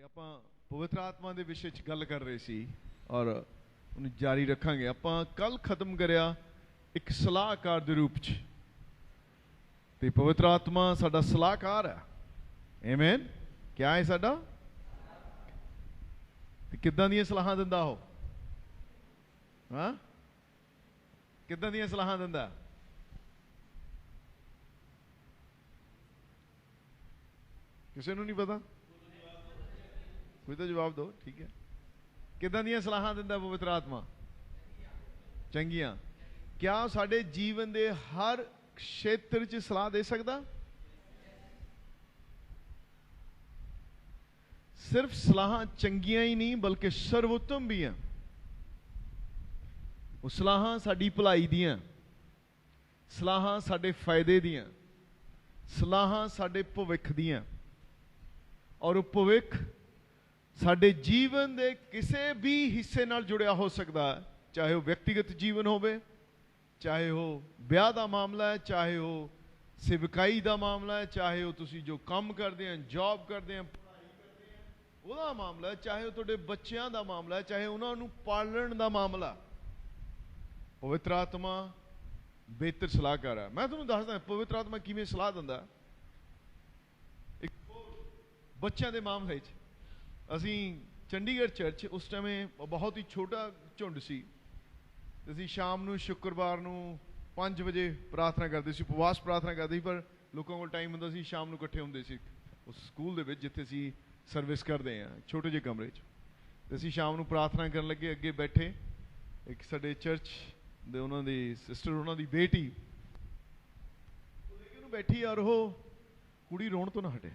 ਕਿ ਆਪਾਂ ਪਵਿੱਤਰ ਆਤਮਾ ਦੇ ਵਿਸ਼ੇ 'ਚ ਗੱਲ ਕਰ ਰਹੇ ਸੀ ਔਰ ਉਹਨੂੰ ਜਾਰੀ ਰੱਖਾਂਗੇ। ਆਪਾਂ ਕੱਲ ਖਤਮ ਕਰਿਆ ਇੱਕ ਸਲਾਹਕਾਰ ਦੇ ਰੂਪ 'ਚ, ਤੇ ਪਵਿੱਤਰ ਆਤਮਾ ਸਾਡਾ ਸਲਾਹਕਾਰ ਹੈ। ਆਮੇਨ। ਕਿਆ ਹੈ ਸਾਡਾ? ਤੇ ਕਿੱਦਾਂ ਦੀਆਂ ਸਲਾਹਾਂ ਦਿੰਦਾ ਉਹ? ਹਾਂ, ਕਿੱਦਾਂ ਦੀਆਂ ਸਲਾਹਾਂ ਦਿੰਦਾ? ਕਿਸੇ ਨੂੰ ਨਹੀਂ ਪਤਾ? ਕੋਈ ਤਾਂ ਜਵਾਬ ਦਿਓ। ਠੀਕ ਹੈ, ਕਿੱਦਾਂ ਦੀਆਂ ਸਲਾਹਾਂ ਦਿੰਦਾ ਪਵਿੱਤਰ ਆਤਮਾ? ਚੰਗੀਆਂ। ਕਿਆ ਸਾਡੇ ਜੀਵਨ ਦੇ ਹਰ ਖੇਤਰ 'ਚ ਸਲਾਹ ਦੇ ਸਕਦਾ? ਸਿਰਫ ਸਲਾਹਾਂ ਚੰਗੀਆਂ ਹੀ ਨਹੀਂ ਬਲਕਿ ਸਰਵੋਤਮ ਵੀ ਆ। ਉਹ ਸਲਾਹਾਂ ਸਾਡੀ ਭਲਾਈ ਦੀਆਂ, ਸਲਾਹਾਂ ਸਾਡੇ ਫਾਇਦੇ ਦੀਆਂ, ਸਲਾਹਾਂ ਸਾਡੇ ਭਵਿੱਖ ਦੀਆਂ। ਔਰ ਉਹ ਭਵਿੱਖ ਸਾਡੇ ਜੀਵਨ ਦੇ ਕਿਸੇ ਵੀ ਹਿੱਸੇ ਨਾਲ ਜੁੜਿਆ ਹੋ ਸਕਦਾ ਹੈ, ਚਾਹੇ ਉਹ ਵਿਅਕਤੀਗਤ ਜੀਵਨ ਹੋਵੇ, ਚਾਹੇ ਉਹ ਵਿਆਹ ਦਾ ਮਾਮਲਾ ਹੈ, ਚਾਹੇ ਉਹ ਸੇਵਕਾਈ ਦਾ ਮਾਮਲਾ ਹੈ, ਚਾਹੇ ਉਹ ਤੁਸੀਂ ਜੋ ਕੰਮ ਕਰਦੇ ਹੋ, ਜੌਬ ਕਰਦੇ ਹੋ, ਪੜ੍ਹਾਈ ਕਰਦੇ ਹੋ, ਉਹਦਾ ਮਾਮਲਾ ਹੈ, ਚਾਹੇ ਉਹ ਤੁਹਾਡੇ ਬੱਚਿਆਂ ਦਾ ਮਾਮਲਾ ਹੈ, ਚਾਹੇ ਉਹਨਾਂ ਨੂੰ ਪਾਲਣ ਦਾ ਮਾਮਲਾ। ਪਵਿੱਤਰ ਆਤਮਾ ਬਿਹਤਰ ਸਲਾਹਕਾਰ ਹੈ। ਮੈਂ ਤੁਹਾਨੂੰ ਦੱਸਦਾ ਪਵਿੱਤਰ ਆਤਮਾ ਕਿਵੇਂ ਸਲਾਹ ਦਿੰਦਾ। ਇੱਕ ਬੱਚਿਆਂ ਦੇ ਮਾਮਲੇ 'ਚ ਅਸੀਂ ਚੰਡੀਗੜ੍ਹ ਚਰਚ, ਉਸ ਟਾਈਮ ਬਹੁਤ ਹੀ ਛੋਟਾ ਝੁੰਡ ਸੀ, ਅਸੀਂ ਸ਼ਾਮ ਨੂੰ ਸ਼ੁੱਕਰਵਾਰ ਨੂੰ 5 ਵਜੇ ਪ੍ਰਾਰਥਨਾ ਕਰਦੇ ਸੀ, ਉਪਵਾਸ ਪ੍ਰਾਰਥਨਾ ਕਰਦੇ ਸੀ, ਪਰ ਲੋਕਾਂ ਕੋਲ ਟਾਈਮ ਹੁੰਦਾ ਸੀ, ਸ਼ਾਮ ਨੂੰ ਇਕੱਠੇ ਹੁੰਦੇ ਸੀ ਉਸ ਸਕੂਲ ਦੇ ਵਿੱਚ ਜਿੱਥੇ ਅਸੀਂ ਸਰਵਿਸ ਕਰਦੇ ਹਾਂ, ਛੋਟੇ ਜਿਹੇ ਕਮਰੇ 'ਚ। ਅਤੇ ਅਸੀਂ ਸ਼ਾਮ ਨੂੰ ਪ੍ਰਾਰਥਨਾ ਕਰਨ ਲੱਗੇ, ਅੱਗੇ ਬੈਠੇ ਇੱਕ ਸਾਡੇ ਚਰਚ ਦੇ ਉਹਨਾਂ ਦੀ ਸਿਸਟਰ, ਉਹਨਾਂ ਦੀ ਬੇਟੀ ਉਹਨੂੰ ਬੈਠੀ, ਔਰ ਉਹ ਕੁੜੀ ਰੋਣ ਤੋਂ ਨਾ ਹਟੇ,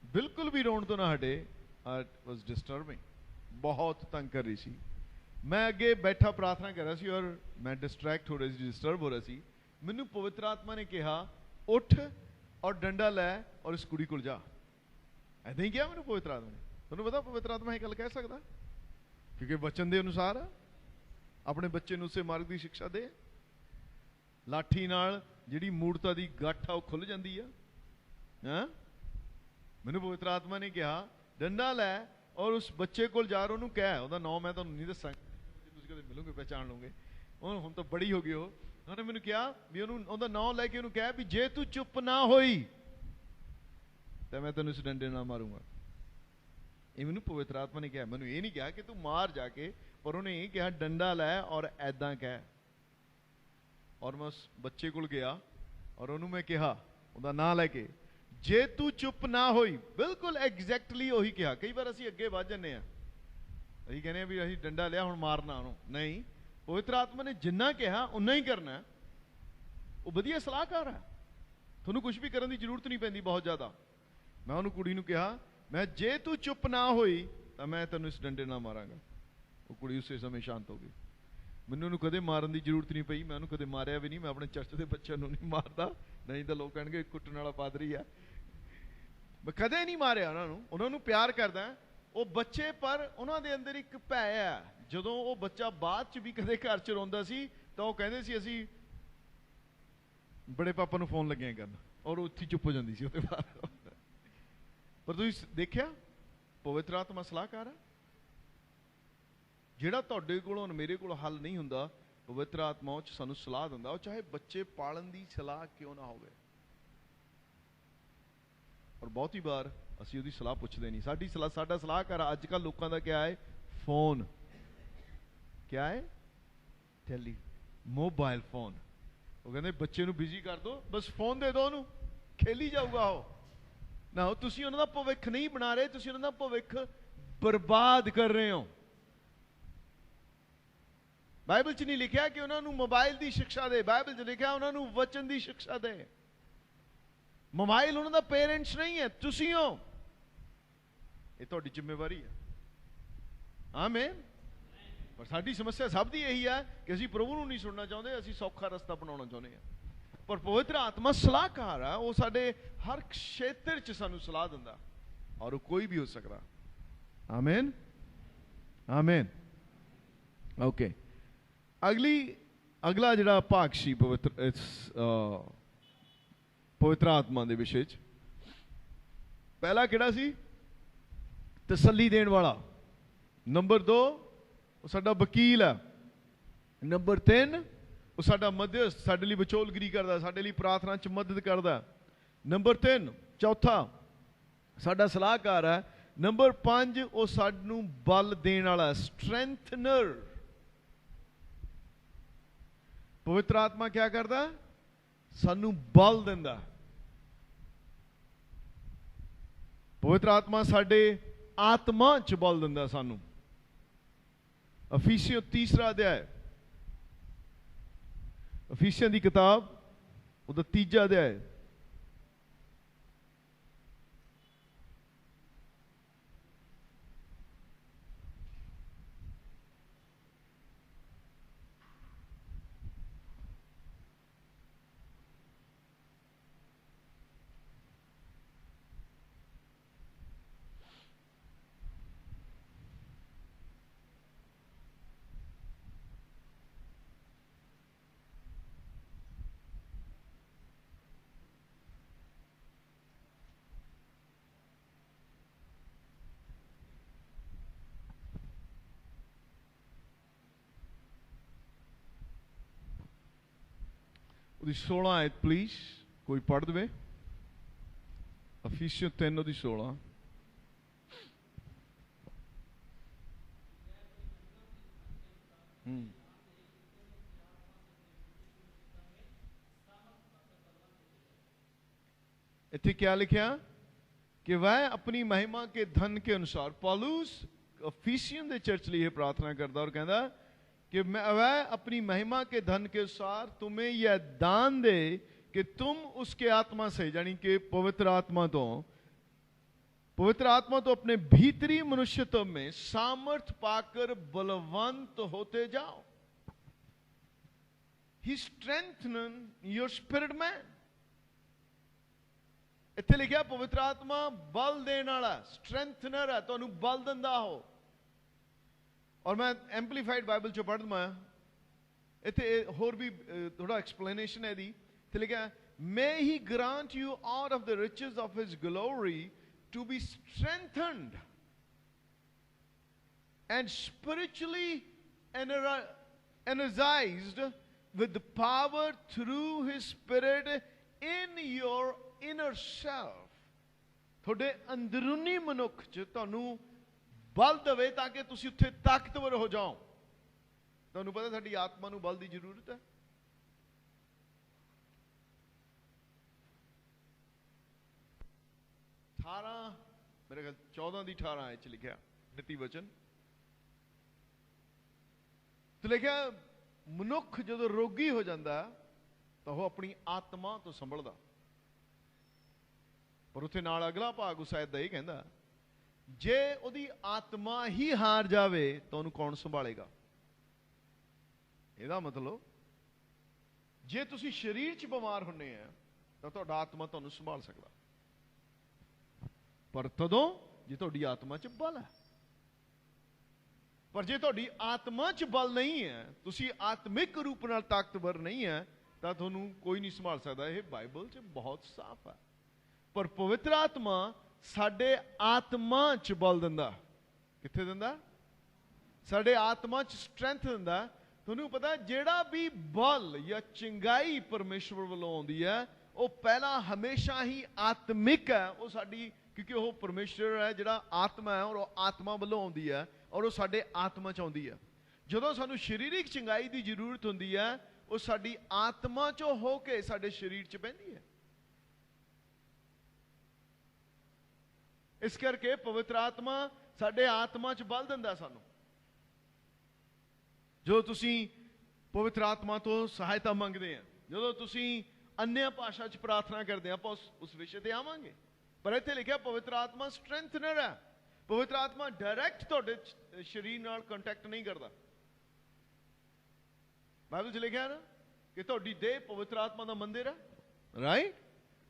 ਬਿਲਕੁਲ ਵੀ ਰੋਣ ਤੋਂ ਨਾ ਹਟੇ। ਇਟ ਵਾਜ਼ ਡਿਸਟਰਬਿੰਗ, ਬਹੁਤ ਤੰਗ ਕਰ ਰਹੀ ਸੀ। ਮੈਂ ਅੱਗੇ ਬੈਠਾ ਪ੍ਰਾਰਥਨਾ ਕਰ ਰਿਹਾ ਸੀ ਔਰ ਮੈਂ ਡਿਸਟਰੈਕਟ ਹੋ ਰਿਹਾ ਸੀ, ਡਿਸਟਰਬ ਹੋ ਰਿਹਾ ਸੀ। ਮੈਨੂੰ ਪਵਿੱਤਰ ਆਤਮਾ ਨੇ ਕਿਹਾ, ਉੱਠ ਔਰ ਡੰਡਾ ਲੈ ਔਰ ਇਸ ਕੁੜੀ ਕੋਲ ਜਾ। ਐਦਾਂ ਹੀ ਕਿਹਾ ਮੈਨੂੰ ਪਵਿੱਤਰ ਆਤਮਾ ਨੇ। ਤੁਹਾਨੂੰ ਪਤਾ ਪਵਿੱਤਰ ਆਤਮਾ ਇਹ ਗੱਲ ਕਹਿ ਸਕਦਾ ਕਿਉਂਕਿ ਵਚਨ ਦੇ ਅਨੁਸਾਰ ਆਪਣੇ ਬੱਚੇ ਨੂੰ ਉਸੇ ਮਾਰਗ ਦੀ ਸਿੱਖਿਆ ਦੇ। ਲਾਠੀ ਨਾਲ ਜਿਹੜੀ ਮੂਰਤਾ ਦੀ ਗੱਠ ਆ ਉਹ ਖੁੱਲ ਜਾਂਦੀ ਆ। ਹਾਂ, ਮੈਨੂੰ ਪਵਿੱਤਰ ਆਤਮਾ ਨੇ ਕਿਹਾ ਡੰਡਾ ਲੈ ਔਰ ਉਸ ਬੱਚੇ ਕੋਲ ਜਾ, ਉਹਨੂੰ ਕਹਿ, ਉਹਦਾ ਨਾਮ ਮੈਂ ਤੁਹਾਨੂੰ ਨਹੀਂ ਦੱਸਾਂ, ਤੁਸੀਂ ਕਦੇ ਮਿਲੋਗੇ ਪਹਿਚਾਣ ਲਓਗੇ, ਉਹ ਹੁਣ ਤਾਂ ਬੜੀ ਹੋ ਗਈ। ਉਹਨੇ ਮੈਨੂੰ ਕਿਹਾ ਵੀ ਉਹਨੂੰ ਉਹਦਾ ਨਾਮ ਲੈ ਕੇ ਉਹਨੂੰ ਕਹਿ ਵੀ ਜੇ ਤੂੰ ਚੁੱਪ ਨਾ ਹੋਈ ਤਾਂ ਮੈਂ ਤੈਨੂੰ ਇਸ ਡੰਡੇ ਨਾਲ ਮਾਰੂੰਗਾ। ਇਹ ਮੈਨੂੰ ਪਵਿੱਤਰ ਆਤਮਾ ਨੇ ਕਿਹਾ। ਮੈਨੂੰ ਇਹ ਨਹੀਂ ਕਿਹਾ ਕਿ ਤੂੰ ਮਾਰ ਜਾ ਕੇ, ਪਰ ਉਹਨੇ ਇਹ ਕਿਹਾ ਡੰਡਾ ਲੈ ਔਰ ਐਦਾਂ ਕਹਿ। ਔਰ ਮੈਂ ਉਸ ਬੱਚੇ ਕੋਲ ਗਿਆ ਔਰ ਉਹਨੂੰ ਮੈਂ ਕਿਹਾ ਉਹਦਾ ਨਾਂ ਲੈ ਕੇ, ਜੇ ਤੂੰ ਚੁੱਪ ਨਾ ਹੋਈ। ਬਿਲਕੁਲ ਐਗਜ਼ੈਕਟਲੀ ਉਹੀ ਕਿਹਾ। ਕਈ ਵਾਰ ਅਸੀਂ ਅੱਗੇ ਵੱਧ ਜਾਂਦੇ ਹਾਂ, ਅਸੀਂ ਕਹਿੰਦੇ ਹਾਂ ਵੀ ਅਸੀਂ ਡੰਡਾ ਲਿਆ ਹੁਣ ਮਾਰਨਾ ਉਹਨੂੰ। ਨਹੀਂ, ਪਵਿੱਤਰ ਆਤਮਾ ਨੇ ਜਿੰਨਾ ਕਿਹਾ ਉਨਾ ਹੀ ਕਰਨਾ। ਉਹ ਵਧੀਆ ਸਲਾਹਕਾਰ ਹੈ, ਤੁਹਾਨੂੰ ਕੁਝ ਵੀ ਕਰਨ ਦੀ ਜ਼ਰੂਰਤ ਨਹੀਂ ਪੈਂਦੀ ਬਹੁਤ ਜ਼ਿਆਦਾ। ਮੈਂ ਉਹਨੂੰ ਕੁੜੀ ਨੂੰ ਕਿਹਾ, ਮੈਂ ਜੇ ਤੂੰ ਚੁੱਪ ਨਾ ਹੋਈ ਤਾਂ ਮੈਂ ਤੈਨੂੰ ਇਸ ਡੰਡੇ ਨਾਲ ਮਾਰਾਂਗਾ। ਉਹ ਕੁੜੀ ਉਸੇ ਸਮੇਂ ਸ਼ਾਂਤ ਹੋ ਗਈ। ਮੈਨੂੰ ਉਹਨੂੰ ਕਦੇ ਮਾਰਨ ਦੀ ਜ਼ਰੂਰਤ ਨਹੀਂ ਪਈ, ਮੈਂ ਉਹਨੂੰ ਕਦੇ ਮਾਰਿਆ ਵੀ ਨਹੀਂ। ਮੈਂ ਆਪਣੇ ਚਰਚ ਦੇ ਬੱਚਿਆਂ ਨੂੰ ਨਹੀਂ ਮਾਰਦਾ, ਨਹੀਂ ਤਾਂ ਲੋਕ ਕਹਿਣਗੇ ਕੁੱਟਣ ਵਾਲਾ ਪਾਦਰੀ ਆ। ਮੈਂ ਕਦੇ ਨਹੀਂ ਮਾਰਿਆ ਉਹਨਾਂ ਨੂੰ, ਉਹਨਾਂ ਨੂੰ ਪਿਆਰ ਕਰਦਾ। ਉਹ ਬੱਚੇ, ਪਰ ਉਹਨਾਂ ਦੇ ਅੰਦਰ ਇੱਕ ਭੈ ਹੈ। ਜਦੋਂ ਉਹ ਬੱਚਾ ਬਾਅਦ 'ਚ ਵੀ ਕਦੇ ਘਰ 'ਚ ਰੋਂਦਾ ਸੀ ਤਾਂ ਉਹ ਕਹਿੰਦੇ ਸੀ ਅਸੀਂ ਬੜੇ ਪਾਪਾ ਨੂੰ ਫੋਨ ਲੱਗਿਆ ਕਰਨ, ਔਰ ਉਹ ਉੱਥੇ ਚੁੱਪ ਹੋ ਜਾਂਦੀ ਸੀ ਉਹਦੇ ਬਾਅਦ। ਪਰ ਤੁਸੀਂ ਦੇਖਿਆ ਪਵਿੱਤਰ ਆਤਮਾ ਸਲਾਹਕਾਰ ਹੈ। ਜਿਹੜਾ ਤੁਹਾਡੇ ਕੋਲੋਂ ਮੇਰੇ ਕੋਲ ਹੱਲ ਨਹੀਂ ਹੁੰਦਾ, ਪਵਿੱਤਰ ਆਤਮਾ ਉਹ 'ਚ ਸਾਨੂੰ ਸਲਾਹ ਦਿੰਦਾ। ਉਹ ਚਾਹੇ ਬੱਚੇ ਪਾਲਣ ਦੀ ਸਲਾਹ ਕਿਉਂ ਨਾ ਹੋਵੇ। ਔਰ ਬਹੁਤੀ ਵਾਰ ਅਸੀਂ ਉਹਦੀ ਸਲਾਹ ਪੁੱਛਦੇ ਨਹੀਂ। ਸਾਡਾ ਸਲਾਹਕਾਰ ਅੱਜ ਕੱਲ੍ਹ ਲੋਕਾਂ ਦਾ ਕਿਆ ਹੈ? ਫੋਨ। ਕਿਆ ਹੈ? Mobile phone. ਉਹ ਕਹਿੰਦੇ ਬੱਚੇ ਨੂੰ ਬਿਜ਼ੀ ਕਰ ਦਿਓ, ਬਸ ਫੋਨ ਦੇ ਦਿਓ ਉਹਨੂੰ, ਖੇਲੀ ਜਾਊਗਾ ਉਹ। ਨਾ, ਤੁਸੀਂ ਉਹਨਾਂ ਦਾ ਭਵਿੱਖ ਨਹੀਂ ਬਣਾ ਰਹੇ, ਤੁਸੀਂ ਉਹਨਾਂ ਦਾ ਭਵਿੱਖ ਬਰਬਾਦ ਕਰ ਰਹੇ ਹੋ। ਬਾਈਬਲ 'ਚ ਨਹੀਂ ਲਿਖਿਆ ਕਿ ਉਹਨਾਂ ਨੂੰ ਮੋਬਾਈਲ ਦੀ ਸਿੱਖਿਆ ਦੇ, ਬਾਈਬਲ 'ਚ ਲਿਖਿਆ ਉਹਨਾਂ ਨੂੰ ਵਚਨ ਦੀ ਸਿੱਖਿਆ ਦੇ। ਮੋਬਾਈਲ ਉਹਨਾਂ ਦਾ ਪੇਰੈਂਟਸ ਨਹੀਂ ਹੈ, ਤੁਸੀਂ ਹੋ। ਇਹ ਤੁਹਾਡੀ ਜ਼ਿੰਮੇਵਾਰੀ ਹੈ। ਆਮੇਨ। ਪਰ ਸਾਡੀ ਸਮੱਸਿਆ ਸਭ ਦੀ ਇਹੀ ਹੈ ਕਿ ਅਸੀਂ ਪ੍ਰਭੂ ਨੂੰ ਨਹੀਂ ਸੁਣਨਾ ਚਾਹੁੰਦੇ, ਅਸੀਂ ਸੌਖਾ ਰਸਤਾ ਬਣਾਉਣਾ ਚਾਹੁੰਦੇ ਹਾਂ। ਪਰ ਪਵਿੱਤਰ ਆਤਮਾ ਸਲਾਹਕਾਰ ਆ, ਉਹ ਸਾਡੇ ਹਰ ਖੇਤਰ 'ਚ ਸਾਨੂੰ ਸਲਾਹ ਦਿੰਦਾ, ਔਰ ਉਹ ਕੋਈ ਵੀ ਹੋ ਸਕਦਾ। Amen, amen. ਓਕੇ, ਅਗਲਾ ਜਿਹੜਾ ਭਾਗ ਸੀ ਪਵਿੱਤਰ ਆਤਮਾ ਦੇ ਵਿਸ਼ੇ 'ਚ, ਪਹਿਲਾ ਕਿਹੜਾ ਸੀ? तसल्ली देण वाला। नंबर 2 वो साडा वकील है। नंबर 3 वो साडा मध्यस्थ, साडे लई विचोलगिरी करदा, साडे लई प्रार्थना च मदद करदा। नंबर 3 चौथा साडा सलाहकार है। नंबर 5 वो सानू बल देण वाला, स्ट्रेंथनर। पवित्र आत्मा क्या करदा? सानू बल दिंदा। पवित्र आत्मा साडे आत्मा च बल दिंदा सानू। अफीसियों 3 अध्याय, अफीसियों की किताब उसका 3 अध्याय, ਉਹਦੀ 16 आयत प्लीज कोई पढ़ दे। अफीसियों 3 ਉਹਦੀ 16। इत्थे क्या लिखा कि वह अपनी महिमा के धन के अनुसार, पौलुस अफीसियन दे चर्च लिए प्रार्थना करता और कहता कि वह अपनी महिमा के धन के अनुसार तुम्हें यह दान दे कि तुम उसके आत्मा से, यानी कि पवित्र आत्मा तो अपने भीतरी मनुष्यत्व में सामर्थ पाकर बलवंत होते जाओ। He strengthen your spirit man। इत्थे लिखा पवित्र आत्मा बल देने वाला, स्ट्रेंथनर है, तुहानू बल दिंदा हो। और मैं एम्पलीफाइड बाइबल चो पढ़ दूँ, इत्थे होर भी थोड़ा एक्सप्लेनेशन है दी। इत्थे लिखा may he grant you out of the riches of his glory to be strengthened and spiritually energized with the power through his spirit in your inner self। थोड़े अंदरूनी मनुख च तुहानू बल देवे ताकि तुसी उत्थे ताकतवर हो जाओ। तुहानू पता साडी आत्मा नू बल दी जरूरत है। मेरे ख्याल 14 की 18 लिखा नीति वचन तो लिखा मनुख जो रोगी हो जाता तो वह अपनी आत्मा तो संभलदा, पर उत्थे नाल अगला भाग उस आयत दा यह कहंदा जे उहदी आत्मा ही हार जावे तो उन्हें कौन संभालेगा। ਇਹਦਾ मतलब जे तुसी शरीर च बीमार होने हैं तो तुहाडा आत्मा तुहानू संभाल सकदा, पर तदों जे तुहाडी आत्मा च बल है। पर जे तुहाडी आत्मा च बल नहीं है, तुसी आत्मिक रूप नाल ताकतवर नहीं है, तो तुहानू कोई नहीं संभाल सकदा। यह बाइबल च बहुत साफ है। पर पवित्र आत्मा साडे आत्मा च बल दिंदा। कित्थे दिंदा? साडे आत्मा च स्ट्रेंथ दिंदा। तुहानू पता जेड़ा भी बल या चंगाई परमेश्वर वालों आउंदी है वो पहला हमेशा ही आत्मिक है। वो साडी, क्योंकि वो परमेश्वर है जिहड़ा आत्मा है और आत्मा वालों आउंदी है और वो साडे आत्मा च आउंदी है। जदों सानू शरीरिक चंगाई की जरूरत होंदी है वो साडी आत्मा चों होके साडे शरीर च पैंदी है। इस करके पवित्र आत्मा साडे आत्मा च बल दिंदा सानू। जो तुसी पवित्र आत्मा तो सहायता मंगते हैं, जो तुसी अन्य भाषा च प्रार्थना करते हैं, आप उस विषय ते आवांगे। पर इत्थे लिखा पवित्र आत्मा स्ट्रेंथनर है। पवित्र आत्मा डायरैक्ट तुहाडे शरीर नाल कांटैक्ट नहीं करता। बाइबल च लिखा है ना कि तुहाडी देह पवित्र आत्मा दा मंदिर है, राइट।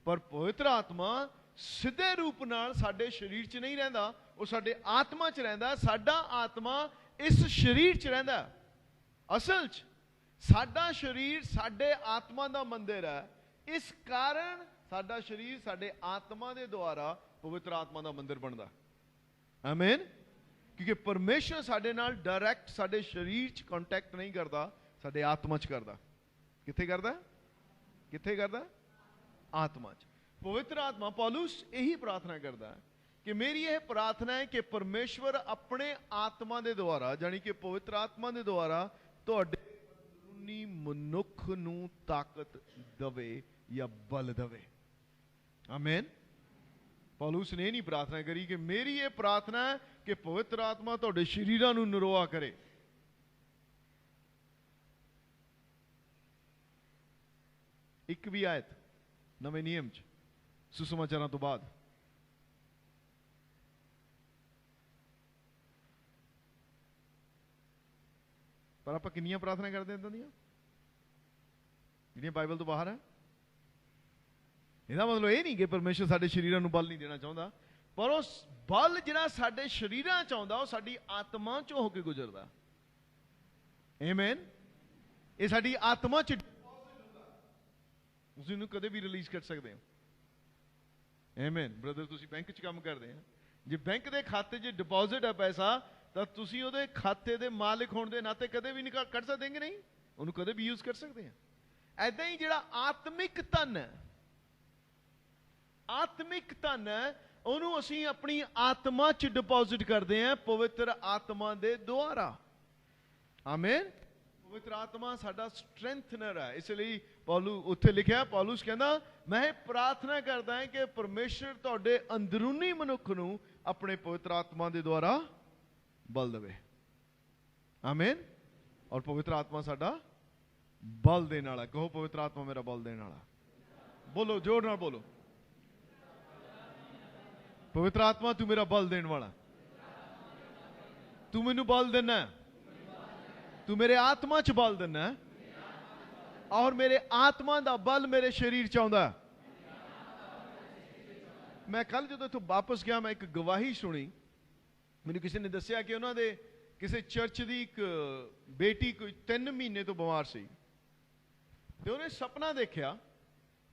पर पवित्र आत्मा सीधे रूप नाल साडे शरीर च नहीं रहिंदा, वो साडे आत्मा च रहिंदा। साडा आत्मा इस शरीर च रहिंदा। असल च साडा शरीर साडे आत्मा दा मंदिर है। इस कारण साडा शरीर साडे आत्मा दे द्वारा पवित्र आत्मा दा मंदिर बनदा। ਆਮੇਨ। क्योंकि परमेश्वर साडे नाल डायरैक्ट साडे शरीर च कॉन्टैक्ट नहीं करता, साडे आत्मा च करदा। कित्थे करदा? कित्थे करदा? आत्मा च। पवित्र आत्मा पौलुस यही प्रार्थना करदा है कि मेरी यह प्रार्थना है कि परमेश्वर अपने आत्मा दे द्वारा, यानी कि पवित्र आत्मा दे द्वारा तुहाडे अंदरूनी मनुख नूं ताकत दवे या बल दवे। आमीन। पौलुस ने नहीं प्रार्थना करी कि मेरी ये प्रार्थना है कि पवित्र आत्मा तुहाडे शरीरां नूं निरोआ करे। एक भी आयत नवे नियम च सुसमाचारां तो बाद पर आपां किन्नियां प्रार्थना करदे इदां दियां जिहड़ियां बाइबल तो बाहर है। ਇਹਦਾ ਮਤਲਬ ਇਹ ਨਹੀਂ ਕਿ ਪਰਮੇਸ਼ਰ ਸਾਡੇ ਸ਼ਰੀਰਾਂ ਨੂੰ ਬਲ ਨਹੀਂ ਦੇਣਾ ਚਾਹੁੰਦਾ, ਪਰ ਉਸ ਬਲ ਜਿਹੜਾ ਸਾਡੇ ਸ਼ਰੀਰਾਂ 'ਚ ਆਉਂਦਾ ਉਹ ਸਾਡੀ ਆਤਮਾ 'ਚੋਂ ਹੋ ਕੇ ਗੁਜ਼ਰਦਾ। ਆਮੇਨ। ਇਹ ਸਾਡੀ ਆਤਮਾ 'ਚ ਤੁਸੀਂ ਇਹਨੂੰ ਕਦੇ ਵੀ ਰਿਲੀਜ਼ ਕਰ ਸਕਦੇ ਹੋ। ਆਮੇਨ। ਬ੍ਰਦਰ ਤੁਸੀਂ ਬੈਂਕ 'ਚ ਕੰਮ ਕਰਦੇ ਆ, ਜੇ ਬੈਂਕ ਦੇ ਖਾਤੇ 'ਚ ਡਿਪੋਜ਼ਿਟ ਹੈ ਪੈਸਾ ਤਾਂ ਤੁਸੀਂ ਉਹਦੇ ਖਾਤੇ ਦੇ ਮਾਲਕ ਹੋਣ ਦੇ ਨਾਤੇ ਕਦੇ ਵੀ ਨਹੀਂ ਕੱਢ ਸਕਦੇ ਕਿ ਨਹੀਂ, ਉਹਨੂੰ ਕਦੇ ਵੀ ਯੂਜ਼ ਕਰ ਸਕਦੇ ਆ। ਐਦਾਂ ਹੀ ਜਿਹੜਾ ਆਤਮਿਕ ਧਨ ਹੈ, आत्मिक धन है ਉਹਨੂੰ ਅਸੀਂ ਆਪਣੀ ਆਤਮਾ 'ਚ ਡਿਪੋਜ਼ਿਟ ਕਰਦੇ ਹਾਂ ਪਵਿੱਤਰ ਆਤਮਾ ਦੇ ਦੁਆਰਾ। ਆਮੇਨ। ਪਵਿੱਤਰ ਆਤਮਾ ਸਾਡਾ ਸਟਰੈਂਥਨਰ ਹੈ। ਇਸ ਲਈ ਉੱਥੇ ਲਿਖਿਆ ਪੌਲੁਸ ਕਹਿੰਦਾ ਮੈਂ ਇਹ ਪ੍ਰਾਰਥਨਾ ਕਰਦਾ ਹਾਂ ਕਿ ਪਰਮੇਸ਼ਰ ਤੁਹਾਡੇ ਅੰਦਰੂਨੀ ਮਨੁੱਖ ਨੂੰ ਆਪਣੇ ਪਵਿੱਤਰ ਆਤਮਾ ਦੇ ਦੁਆਰਾ ਬਲ ਦੇਵੇ। ਆਮੇਨ। ਔਰ ਪਵਿੱਤਰ ਆਤਮਾ ਸਾਡਾ ਬਲ ਦੇਣ ਵਾਲਾ। ਕਹੋ ਪਵਿੱਤਰ ਆਤਮਾ ਮੇਰਾ ਬਲ ਦੇਣ ਵਾਲਾ। ਬੋਲੋ ਜ਼ੋਰ ਨਾਲ ਬੋਲੋ। पवित्र आत्मा तू मेरा बल देने वाला, तू मैनू बल देना, तू मेरे आत्मा च बल देना और मेरे आत्मा दा बल मेरे शरीर च आउंदा। मैं कल जो इत्थों वापस गया मैं एक गवाही सुनी, मैनू किसी ने दस्सिया कि उन्हां दे किसी चर्च दी एक बेटी कोई 3 महीने तो बीमार सी ते उन्हें सपना देखा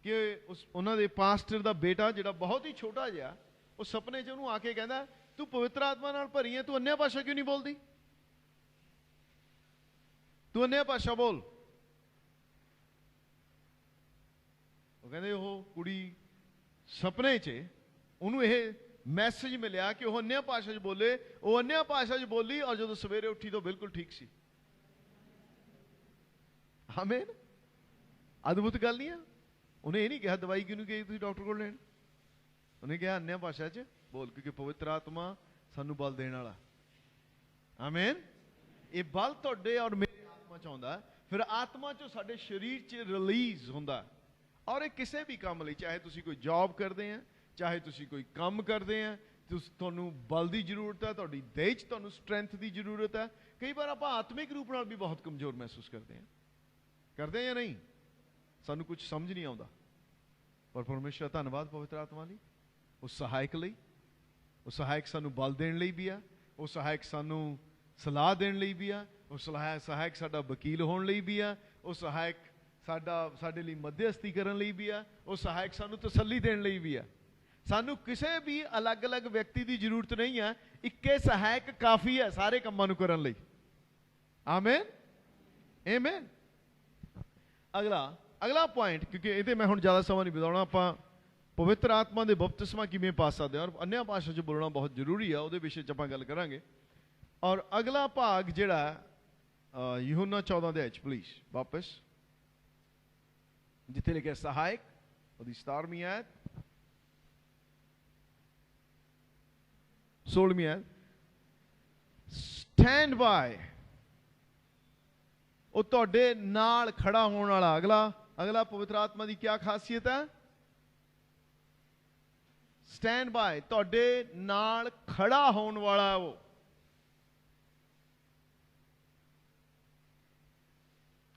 कि उस उन्हां दे पास्टर दा बेटा जिहड़ा बहुत ही छोटा जिहा ਉਹ ਸੁਪਨੇ 'ਚ ਉਹਨੂੰ ਆ ਕੇ ਕਹਿੰਦਾ ਤੂੰ ਪਵਿੱਤਰ ਆਤਮਾ ਨਾਲ ਭਰੀ ਹੈ, ਤੂੰ ਅੰਨ੍ਹਿਆ ਭਾਸ਼ਾ ਕਿਉਂ ਨਹੀਂ ਬੋਲਦੀ, ਤੂੰ ਅੰਨ੍ਹਿਆ ਭਾਸ਼ਾ ਬੋਲ। ਉਹ ਕਹਿੰਦੇ ਉਹ ਕੁੜੀ ਸੁਪਨੇ 'ਚ ਉਹਨੂੰ ਇਹ ਮੈਸੇਜ ਮਿਲਿਆ ਕਿ ਉਹ ਅੰਨ੍ਹਿਆ ਭਾਸ਼ਾ 'ਚ ਬੋਲੇ। ਉਹ ਅੰਨ੍ਹਿਆ ਭਾਸ਼ਾ 'ਚ ਬੋਲੀ ਔਰ ਜਦੋਂ ਸਵੇਰੇ ਉੱਠੀ ਤਾਂ ਬਿਲਕੁਲ ਠੀਕ ਸੀ। ਆਮੇਨ। ਅਦਭੁਤ ਗੱਲ ਨਹੀਂ ਆ। ਉਹਨੇ ਇਹ ਨਹੀਂ ਕਿਹਾ ਦਵਾਈ ਕਿਉਂ ਨਹੀਂ ਗਈ ਤੁਸੀਂ ਡਾਕਟਰ ਕੋਲ ਲੈਣ, ਉਹਨੇ ਕਿਹਾ ਅੰਨ੍ਹਿਆ ਭਾਸ਼ਾ 'ਚ ਬੋਲ ਕਿਉਂਕਿ ਪਵਿੱਤਰ ਆਤਮਾ ਸਾਨੂੰ ਬਲ ਦੇਣ ਵਾਲਾ। ਆਮੇਨ। ਇਹ ਬਲ ਤੁਹਾਡੇ ਔਰ ਮੇਰੇ ਆਤਮਾ 'ਚ ਆਉਂਦਾ, ਫਿਰ ਆਤਮਾ 'ਚੋਂ ਸਾਡੇ ਸਰੀਰ 'ਚ ਰਿਲੀਜ਼ ਹੁੰਦਾ। ਔਰ ਇਹ ਕਿਸੇ ਵੀ ਕੰਮ ਲਈ, ਚਾਹੇ ਤੁਸੀਂ ਕੋਈ ਜੌਬ ਕਰਦੇ ਆ, ਚਾਹੇ ਤੁਸੀਂ ਕੋਈ ਕੰਮ ਕਰਦੇ ਆ, ਤੁਹਾਨੂੰ ਬਲ ਦੀ ਜ਼ਰੂਰਤ ਹੈ, ਤੁਹਾਡੀ ਦੇਹ 'ਚ ਤੁਹਾਨੂੰ ਸਟਰੈਂਥ ਦੀ ਜ਼ਰੂਰਤ ਹੈ। ਕਈ ਵਾਰ ਆਪਾਂ ਆਤਮਿਕ ਰੂਪ ਨਾਲ ਵੀ ਬਹੁਤ ਕਮਜ਼ੋਰ ਮਹਿਸੂਸ ਕਰਦੇ ਆ ਜਾਂ ਨਹੀਂ, ਸਾਨੂੰ ਕੁਝ ਸਮਝ ਨਹੀਂ ਆਉਂਦਾ। ਪਰ ਪਰਮੇਸ਼ਰ ਧੰਨਵਾਦ ਪਵਿੱਤਰ ਆਤਮਾ ਲਈ, ਉਹ ਸਹਾਇਕ ਲਈ। ਉਹ ਸਹਾਇਕ ਸਾਨੂੰ ਬਲ ਦੇਣ ਲਈ ਵੀ ਆ, ਉਹ ਸਹਾਇਕ ਸਾਨੂੰ ਸਲਾਹ ਦੇਣ ਲਈ ਵੀ ਆ, ਉਹ ਸਹਾਇਕ ਸਾਡਾ ਵਕੀਲ ਹੋਣ ਲਈ ਵੀ ਆ, ਉਹ ਸਹਾਇਕ ਸਾਡੇ ਲਈ ਮੱਧਿਅਸਤੀ ਕਰਨ ਲਈ ਵੀ ਆ, ਉਹ ਸਹਾਇਕ ਸਾਨੂੰ ਤਸੱਲੀ ਦੇਣ ਲਈ ਵੀ ਆ। ਸਾਨੂੰ ਕਿਸੇ ਵੀ ਅਲੱਗ-ਅਲੱਗ ਵਿਅਕਤੀ ਦੀ ਜ਼ਰੂਰਤ ਨਹੀਂ ਹੈ, ਇੱਕੇ ਸਹਾਇਕ ਕਾਫੀ ਹੈ ਸਾਰੇ ਕੰਮਾਂ ਨੂੰ ਕਰਨ ਲਈ। ਆਮੇਨ। ਆਮੇਨ। ਅਗਲਾ ਪੁਆਇੰਟ, ਕਿਉਂਕਿ ਇਹਦੇ ਮੈਂ ਹੁਣ ਜ਼ਿਆਦਾ ਸਮਾਂ ਨਹੀਂ ਬਿਤਾਉਣਾ, ਆਪਾਂ ਪਵਿੱਤਰ ਆਤਮਾ ਦੇ ਬਪਤਿਸਮਾ ਕਿਵੇਂ ਪਾ ਸਕਦੇ ਹਾਂ ਔਰ ਅੰਨ੍ਹਿਆ ਭਾਸ਼ਾ 'ਚ ਬੋਲਣਾ ਬਹੁਤ ਜ਼ਰੂਰੀ ਆ, ਉਹਦੇ ਵਿਸ਼ੇ 'ਚ ਆਪਾਂ ਗੱਲ ਕਰਾਂਗੇ। ਔਰ ਅਗਲਾ ਭਾਗ ਜਿਹੜਾ ਯਹੂਨਾ 14 ਦੇ ਵਿੱਚ ਪਲੀਜ਼ ਵਾਪਸ ਜਿੱਥੇ ਲਿਖਿਆ ਸਹਾਇਕ, ਉਹਦੀ 17ਵੀਂ ਆਇਤ 16ਵੀਂ ਆਇਤ, ਸਟੈਂਡ ਬਾਏ, ਉਹ ਤੁਹਾਡੇ ਨਾਲ ਖੜਾ ਹੋਣ ਵਾਲਾ। ਅਗਲਾ ਪਵਿੱਤਰ ਆਤਮਾ ਦੀ ਕੀ ਖਾਸੀਅਤ ਹੈ? ਸਟੈਂਡ ਬਾਏ, ਤੁਹਾਡੇ ਨਾਲ ਖੜਾ ਹੋਣ ਵਾਲਾ। ਉਹ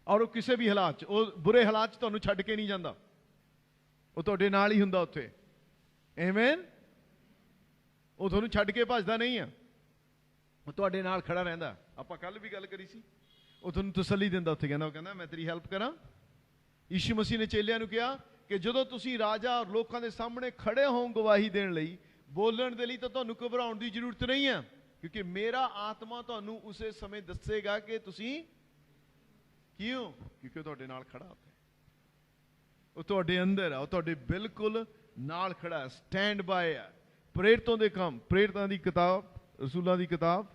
ਔਰ ਉਹ ਕਿਸੇ ਵੀ ਹਾਲਾਤ 'ਚ, ਉਹ ਬੁਰੇ ਹਾਲਾਤ 'ਚ ਤੁਹਾਨੂੰ ਛੱਡ ਕੇ ਨਹੀਂ ਜਾਂਦਾ, ਉਹ ਤੁਹਾਡੇ ਨਾਲ ਹੀ ਹੁੰਦਾ ਉੱਥੇ। ਆਮੇਨ। ਉਹ ਤੁਹਾਨੂੰ ਛੱਡ ਕੇ ਭੱਜਦਾ ਨਹੀਂ ਆ, ਉਹ ਤੁਹਾਡੇ ਨਾਲ ਖੜਾ ਰਹਿੰਦਾ। ਆਪਾਂ ਕੱਲ ਵੀ ਗੱਲ ਕਰੀ ਸੀ, ਉਹ ਤੁਹਾਨੂੰ ਤਸੱਲੀ ਦਿੰਦਾ ਉੱਥੇ। ਕਹਿੰਦਾ ਮੈਂ ਤੇਰੀ ਹੈਲਪ ਕਰਾਂ। ਯੀਸ਼ੂ ਮਸੀਹ ਨੇ ਚੇਲਿਆਂ ਨੂੰ ਕਿਹਾ ਕਿ ਜਦੋਂ ਤੁਸੀਂ ਰਾਜਾ ਔਰ ਲੋਕਾਂ ਦੇ ਸਾਹਮਣੇ ਖੜੇ ਹੋ ਗਵਾਹੀ ਦੇਣ ਲਈ, बोलण दे लई तां तुहानूं घबराउण दी जरूरत नहीं है, क्योंकि मेरा आत्मा तुहानूं उसे समय दसेगा कि तुसीं क्यों, क्योंकि तुहाडे नाल खड़ा है, वो तुहाडे अंदर है, वो तुहाडे बिल्कुल नाल खड़ा है, स्टैंड बाय है। प्रेरितों दे काम, प्रेरितां दी किताब, रसूलां दी किताब,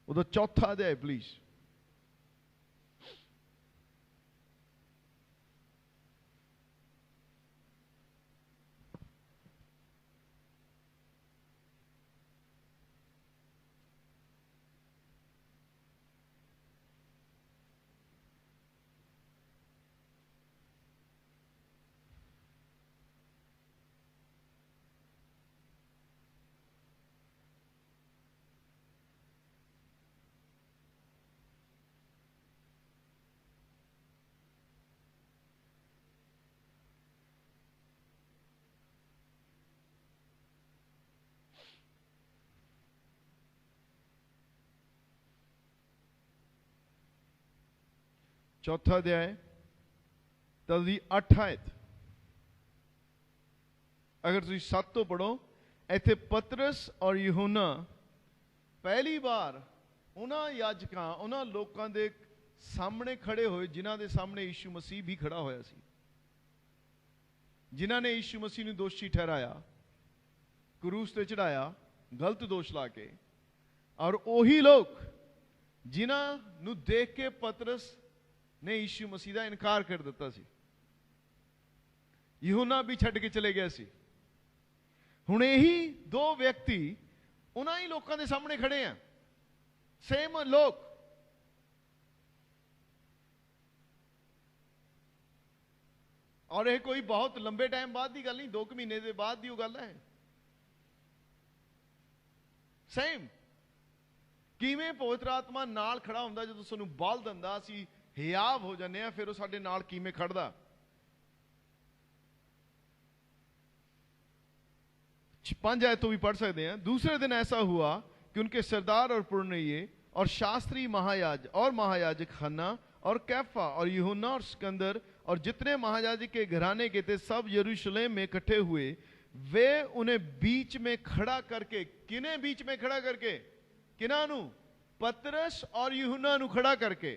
ਉਹਦਾ चौथा अध्याय प्लीज। चौथा अध्याय तदी 8 आयत। अगर तुम 7 तो पढ़ो, इत्थे पतरस और यूहन्ना पहली बार उन्हां याजकां, उन्हां लोकां दे सामने खड़े होए जिन्हां दे सामने यीशु मसीह भी खड़ा होया सी, जिन्हां ने यीशु मसीह नूं दोषी ठहराया, क्रूस ते चढ़ाया गलत दोष ला के, और ओही लोग जिन्हां नूं देख के पतरस ने यीशु मसीह का इनकार कर दिता सी, यूहन्ना भी छड्ड के चले गए सी। हुण यही दो व्यक्ति उन्हां ही लोकां दे सामने खड़े हैं, सेम लोग, और यह कोई बहुत लंबे टाइम बाद की गल नहीं, 2 महीने के बाद की गल है। सेम किवें पवित्र आत्मा नाल खड़ा हुंदा जदों सानूं बल दिंदा, असीं हियाव हो जाने हैं, फिर वो साडे नाल किवें खड़दा। 5 आयत तो भी पढ़ सकते हैं। दूसरे दिन ऐसा हुआ कि उनके सरदार और पुरनिये और शास्त्री महायाजक हन्ना और कैफा और यूहन्ना और सिकंदर और जितने महायाजक के घराने के थे सब यरूशलेम में इकट्ठे हुए। वे उन्हें बीच में खड़ा करके, किन्हें बीच में खड़ा करके, किन्हां नूं? पतरस और यूहन्ना नूं खड़ा करके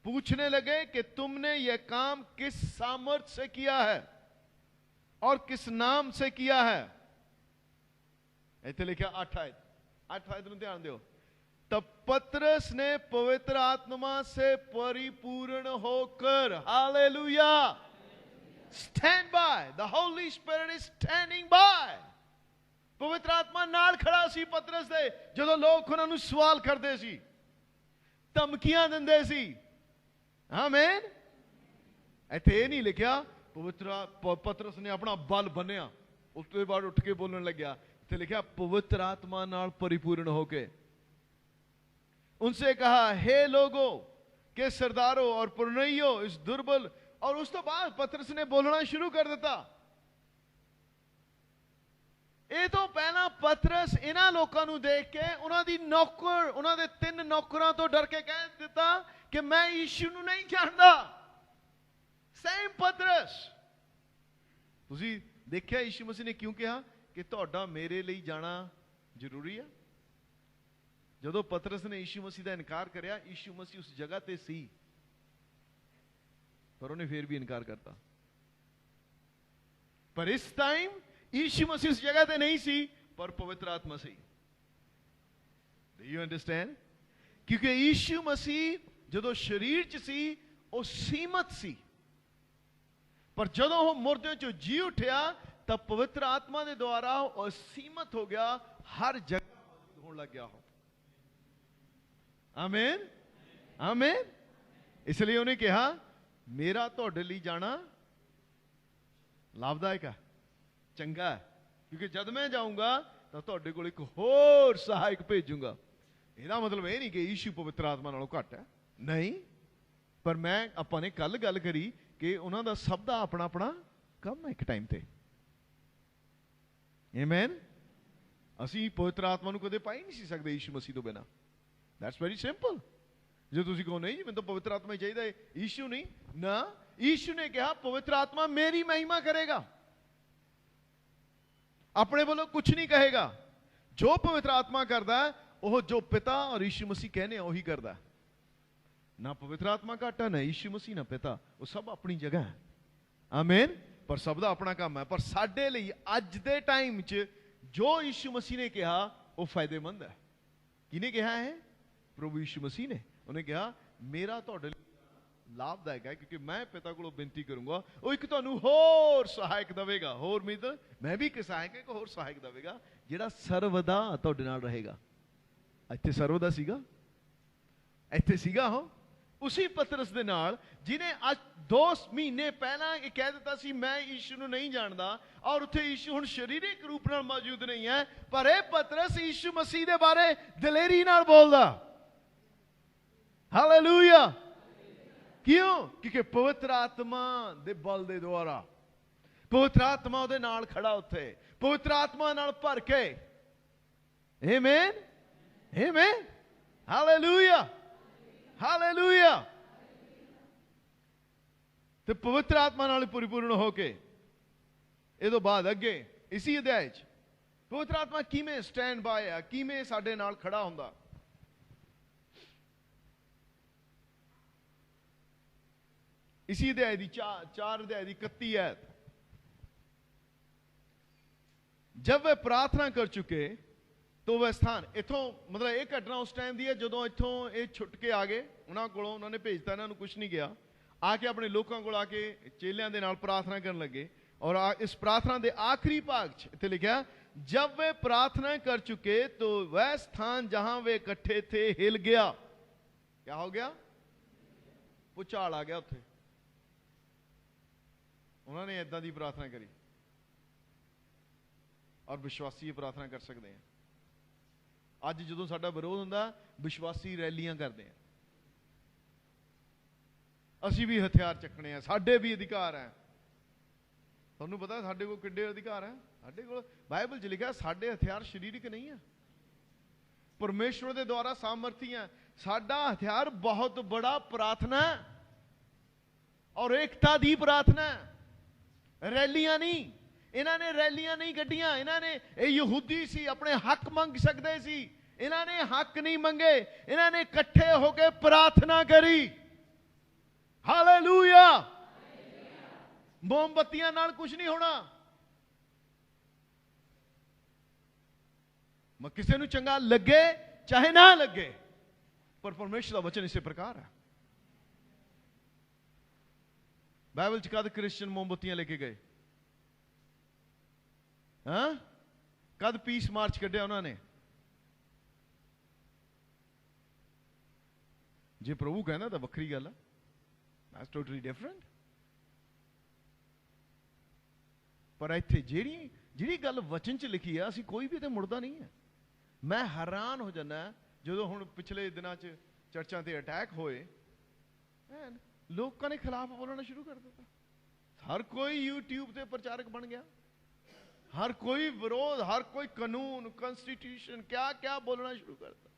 पूछने लगे कि तुमने यह काम किस सामर्थ से किया है और किस नाम से किया है। इत्थे लिखा 8 आयत नूं ध्यान दिओ। तब पतरस ने पवित्र आत्मा से परिपूर्ण होकर, hallelujah, stand by, the Holi spirit is standing bye. पवित्र आत्मा नाल खड़ा सी पतरस दे, जदों लोग उन्हां नूं सवाल करदे सी, धमकियां दिंदे सी। आमीन। इत्थे ये नहीं लिखा पतरस ने अपना बल बनिया उसके बाद उठ के बोलने लग्या। इत्थे लिखा पवित्र आत्मा नाल परिपूर्ण होके उनसे कहा, हे लोगों के सरदारों और पुरनियों, इस दुर्बल, और उस तो बाद पतरस ने बोलना शुरू कर दिता। ये तो पहला पतरस इन्हां लोकां नूं देख के उन्हां दी नौकर, उन्हां दे 3 नौकरां तो डर के कह दिता कि मैं यीशु नूं नहीं जानदा। सेम पतरस। तुसीं देखिया यीशु मसीह ने क्यों कहा कि तुहाडा मेरे लिए जाना जरूरी है। जदों पतरस ने यीशु मसीह का इनकार करया, यीशु मसीह उस जगह ते सी, पर उन्हें फिर भी इनकार करता। पर इस टाइम यीशु मसीह उस जगह ते नहीं सी, पर पवित्र आत्मा सी। Do you understand? क्योंकि यीशु मसीह जदों शरीर च सी वो सीमित सी, पर जदों वो मुर्दे चों जी उठिया तब पवित्र आत्मा के द्वारा वो सीमित हो गया, हर जगह मौजूद होने लग गया हो। आमीन, आमीन। इसलिए उन्हें कहा, मेरा तुहाडे लई जाना लाभदायक है, चंगा है, क्योंकि जब मैं जाऊंगा तो तुहाडे कोल एक होर सहायक भेजूंगा। ਇਹਦਾ मतलब ये नहीं कि यीशु पवित्र आत्मा नालों घट है, नहीं, पर मैं आपां ने कल गल करी कि उन्हां दा सब दा अपना अपना काम है एक टाइम ते। आमीन। असीं पवित्र आत्मा नूं कदे पाई नहीं सकदे यीशु मसीह तो बिना। That's very simple. जो तुसीं कहो नहीं जी मैं तो पवित्र आत्मा ही चाहिए, यीशु नहीं ना, यीशु ने कहा पवित्र आत्मा मेरी महिमा करेगा। अपने वालों कुछ नहीं कहेगा। जो पवित्र आत्मा करता है वह जो पिता और यीशु मसीह कहने वही करता है। ना पवित्र आत्मा घाटा, ना यीशु मसीह, ना पिता, वो सब अपनी जगह है। आमीन। पर सब दा अपना काम है। पर साडे लई अज दे टाइम च जो यीशु मसीह ने कहा वो फायदेमंद है। किने कहा है? प्रभु यीशु मसीह ने। उन्हें कहा मेरा तुहाडे लई लाभदायक है, क्योंकि मैं पिता को बेनती करूंगा वो एक तुहानू होर सहायक देवेगा। होर मीत मैं भी एक सहायक है, होर सहायक देवेगा जिहड़ा सर्वदा तुहाडे नाल रहेगा। इत्थे सर्वदा सीगा, इत्थे सीगा हो उसी पतरस दे नाल जिन्हें आज 2 महीने पहला ये कह दिता सी मैं यीशु नूं नहीं जानदा, और उत्थे यीशु हुण शरीरिक रूप नाल मौजूद नहीं है, पर यह पतरस यीशु मसीह दे बारे दिलेरी नाल बोलदा। हालेलुया। क्यों? क्योंकि पवित्र आत्मा दे बल दे द्वारा, पवित्र आत्मा उहदे नाल खड़ा उत्थे, पवित्र आत्मा नाल भर के। आमीन, आमीन, हालेलुया, हालेलुया। तो पवित्र आत्मा नाल परिपूर्ण होके ये तो बाद अगे इसी अध्याय च पवित्र आत्मा किवें स्टैंड बाय है, किवें साडे नाल खड़ा हुंदा। इसी अध्याय दी 4 अध्याय दी 31 आयत। जब वे प्रार्थना कर चुके तो वह स्थान, इथों मतलब एक घटना उस टाइम दी है जदों इथों ये छुट के आ गए, उन्होंने कोलों उन्होंने भेजता, इन्होंने कुछ नहीं किया, आके अपने लोगों को आके चेलियां दे नाल प्रार्थना करने लगे। और इस प्रार्थना दे आखिरी भाग च इत्थे लिखा, जब वे प्रार्थना कर चुके तो वह स्थान जहां वे इकट्ठे थे हिल गया। क्या हो गया? भूचाल आ गया उत्थे। उन्होंने इदां दी प्रार्थना करी, और विश्वासी प्रार्थना कर सकते हैं। अज जो साडा विरोध हुंदा, विश्वासी रैलियां करते हैं, असी भी हथियार चकने हैं, साडे भी अधिकार हैं। तुहानूं पता साडे कोल किड्डे अधिकार हैं? साडे कोल बाइबल च लिखा साडे हथियार शरीरिक नहीं है, परमेश्वर दे द्वारा सामर्थी है। साडा हथियार बहुत बड़ा प्रार्थना है, और एकता दी प्रार्थना है। रैलियां नहीं, इन्होंने रैलियां नहीं कड्डियां, इन्होंने यहूदी सी अपने हक मंग सकते सी, इन्होंने हक नहीं मंगे, इन्होंने इकट्ठे होकर प्रार्थना करी। हालेलुया। मोमबत्तियां नाल कुछ नहीं होना। मैं किसी नूं चंगा लगे चाहे ना लगे, पर परमेश्वर का वचन इस प्रकार है। बाइबल च कद क्रिश्चियन मोमबत्तियां लेके गए? हाँ? कद पीस मार्च कढ़िया उन्होंने? जे प्रभु कहना तो वक्री गल है, दैट्स टोटली डिफरेंट। पर इत्थे जिहड़ी गल वचन च लिखी है, असीं कोई भी तो मुड़दा नहीं है। मैं हैरान हो जाना जो हुण पिछले दिनों च चर्चा ते अटैक होए, लोगों ने खिलाफ बोलना शुरू कर दिता। हर कोई यूट्यूब से प्रचारक बन गया, हर कोई विरोध, हर कोई कानून, कॉन्स्टिट्यूशन, क्या क्या बोलना शुरू कर दिया।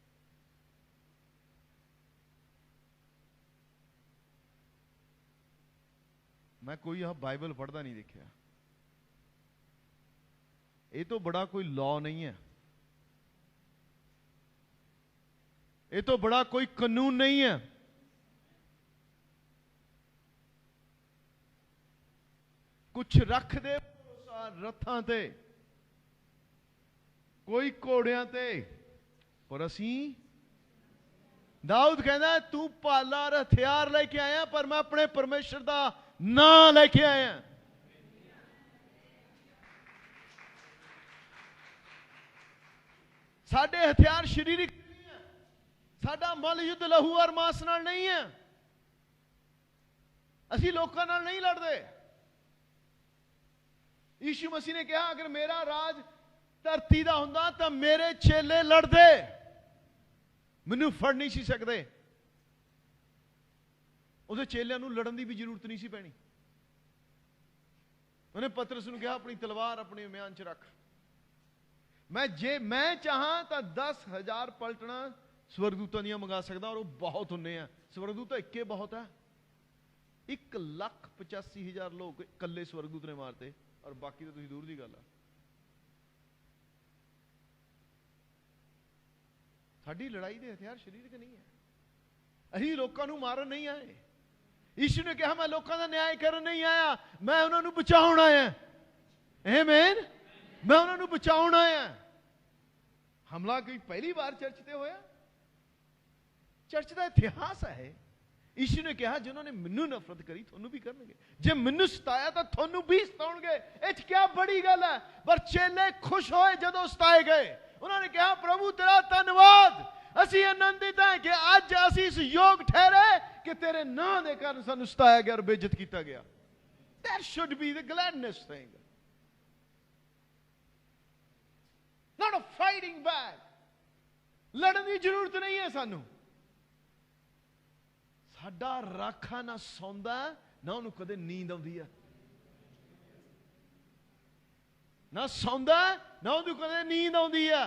मैं कोई यहां बाइबल पढ़ता नहीं देखा। ये तो बड़ा कोई लॉ नहीं है, ये तो बड़ा कोई कानून नहीं है। कुछ रख दे रथां ते, कोई घोड़ियां ते, पर असी दाऊद कहना तू पाला हथियार लेके आया, पर मैं अपने परमेश्वर का नाम लेके आया। साडे हथियार शरीरिक नहीं है, साडा मल युद्ध लहू और मांस नाल नहीं है। असी लोकां नाल नहीं लड़ते। यीशु मसीह ने कहा अगर मेरा राज धरती का हुंदा तो मेरे चेले लड़ते, मैनू फड़ नहीं सी सकते। उहदे चेलियां नूं लड़न की भी जरूरत नहीं सी पैनी। उन्हें पतरस नूं कहा अपनी तलवार अपने म्यान च रख, मैं चाहां तो 10,000 पलटना स्वर्गदूतां दियां मंगा सकदा, और वो बहुत होने हैं। स्वर्गदूत इक्के बहुत है। 1,85,000 लोग कल्ले स्वर्गदूत ने मारते, और बाकी तो तुसीं दूर की गल है। ਸਾਡੀ ਲੜਾਈ ਦੇ ਹਥਿਆਰ ਸਰੀਰਕ ਨਹੀਂ ਹੈ। ਅਸੀਂ ਲੋਕਾਂ ਨੂੰ ਮਾਰਨ ਨਹੀਂ ਆਏ। ਯੀਸ਼ੂ ਨੇ ਕਿਹਾ ਮੈਂ ਲੋਕਾਂ ਦਾ ਨਿਆਂ ਕਰਨ ਨਹੀਂ ਆਇਆ, ਮੈਂ ਉਹਨਾਂ ਨੂੰ ਬਚਾਉਣ ਆਇਆ। ਆਮੇਨ। ਮੈਂ ਉਹਨਾਂ ਨੂੰ ਬਚਾਉਣ ਆਇਆ। ਹਮਲਾ ਕੋਈ ਪਹਿਲੀ ਵਾਰ ਚਰਚ ਤੇ ਹੋਇਆ? ਚਰਚ ਦਾ ਇਤਿਹਾਸ ਹੈ। ਯੀਸ਼ੂ ਨੇ ਕਿਹਾ ਜਿਨ੍ਹਾਂ ਨੇ ਮੈਨੂੰ ਨਫ਼ਰਤ ਕਰੀ ਤੁਹਾਨੂੰ ਵੀ ਕਰਨਗੇ, ਜੇ ਮੈਨੂੰ ਸਤਾਇਆ ਤਾਂ ਤੁਹਾਨੂੰ ਵੀ ਸਤਾਉਣਗੇ। ਇਹ 'ਚ ਕਿਆ ਬੜੀ ਗੱਲ ਹੈ। ਪਰ ਚੇਲੇ ਖੁਸ਼ ਹੋਏ ਜਦੋਂ ਸਤਾਏ ਗਏ। ਉਹਨਾਂ ਨੇ ਕਿਹਾ ਪ੍ਰਭੂ ਤੇਰਾ ਧੰਨਵਾਦ, ਅਸੀਂ ਆਨੰਦਿਤ ਹਾਂ ਕਿ ਅੱਜ ਅਸੀਂ ਇਸ ਯੋਗ ਠਹਿਰੇ ਕਿ ਤੇਰੇ ਨਾਂ ਦੇ ਕਾਰਨ ਸਾਨੂੰ ਸਤਾਇਆ ਗਿਆ ਔਰ ਬੇਇੱਜ਼ਤ ਕੀਤਾ ਗਿਆ। That should be the gladness thing, not a fighting back। ਲੜਨ ਦੀ ਜ਼ਰੂਰਤ ਨਹੀਂ ਹੈ ਸਾਨੂੰ। ਸਾਡਾ ਰਾਖਾ ਨਾ ਸੌਂਦਾ ਨਾ ਉਹਨੂੰ ਕਦੇ ਨੀਂਦ ਆਉਂਦੀ ਆ, ਨਾ ਸੌਂਦਾ ਨਾ ਉਹਨੂੰ ਕਦੇ ਨੀਂਦ ਆਉਂਦੀ ਆ।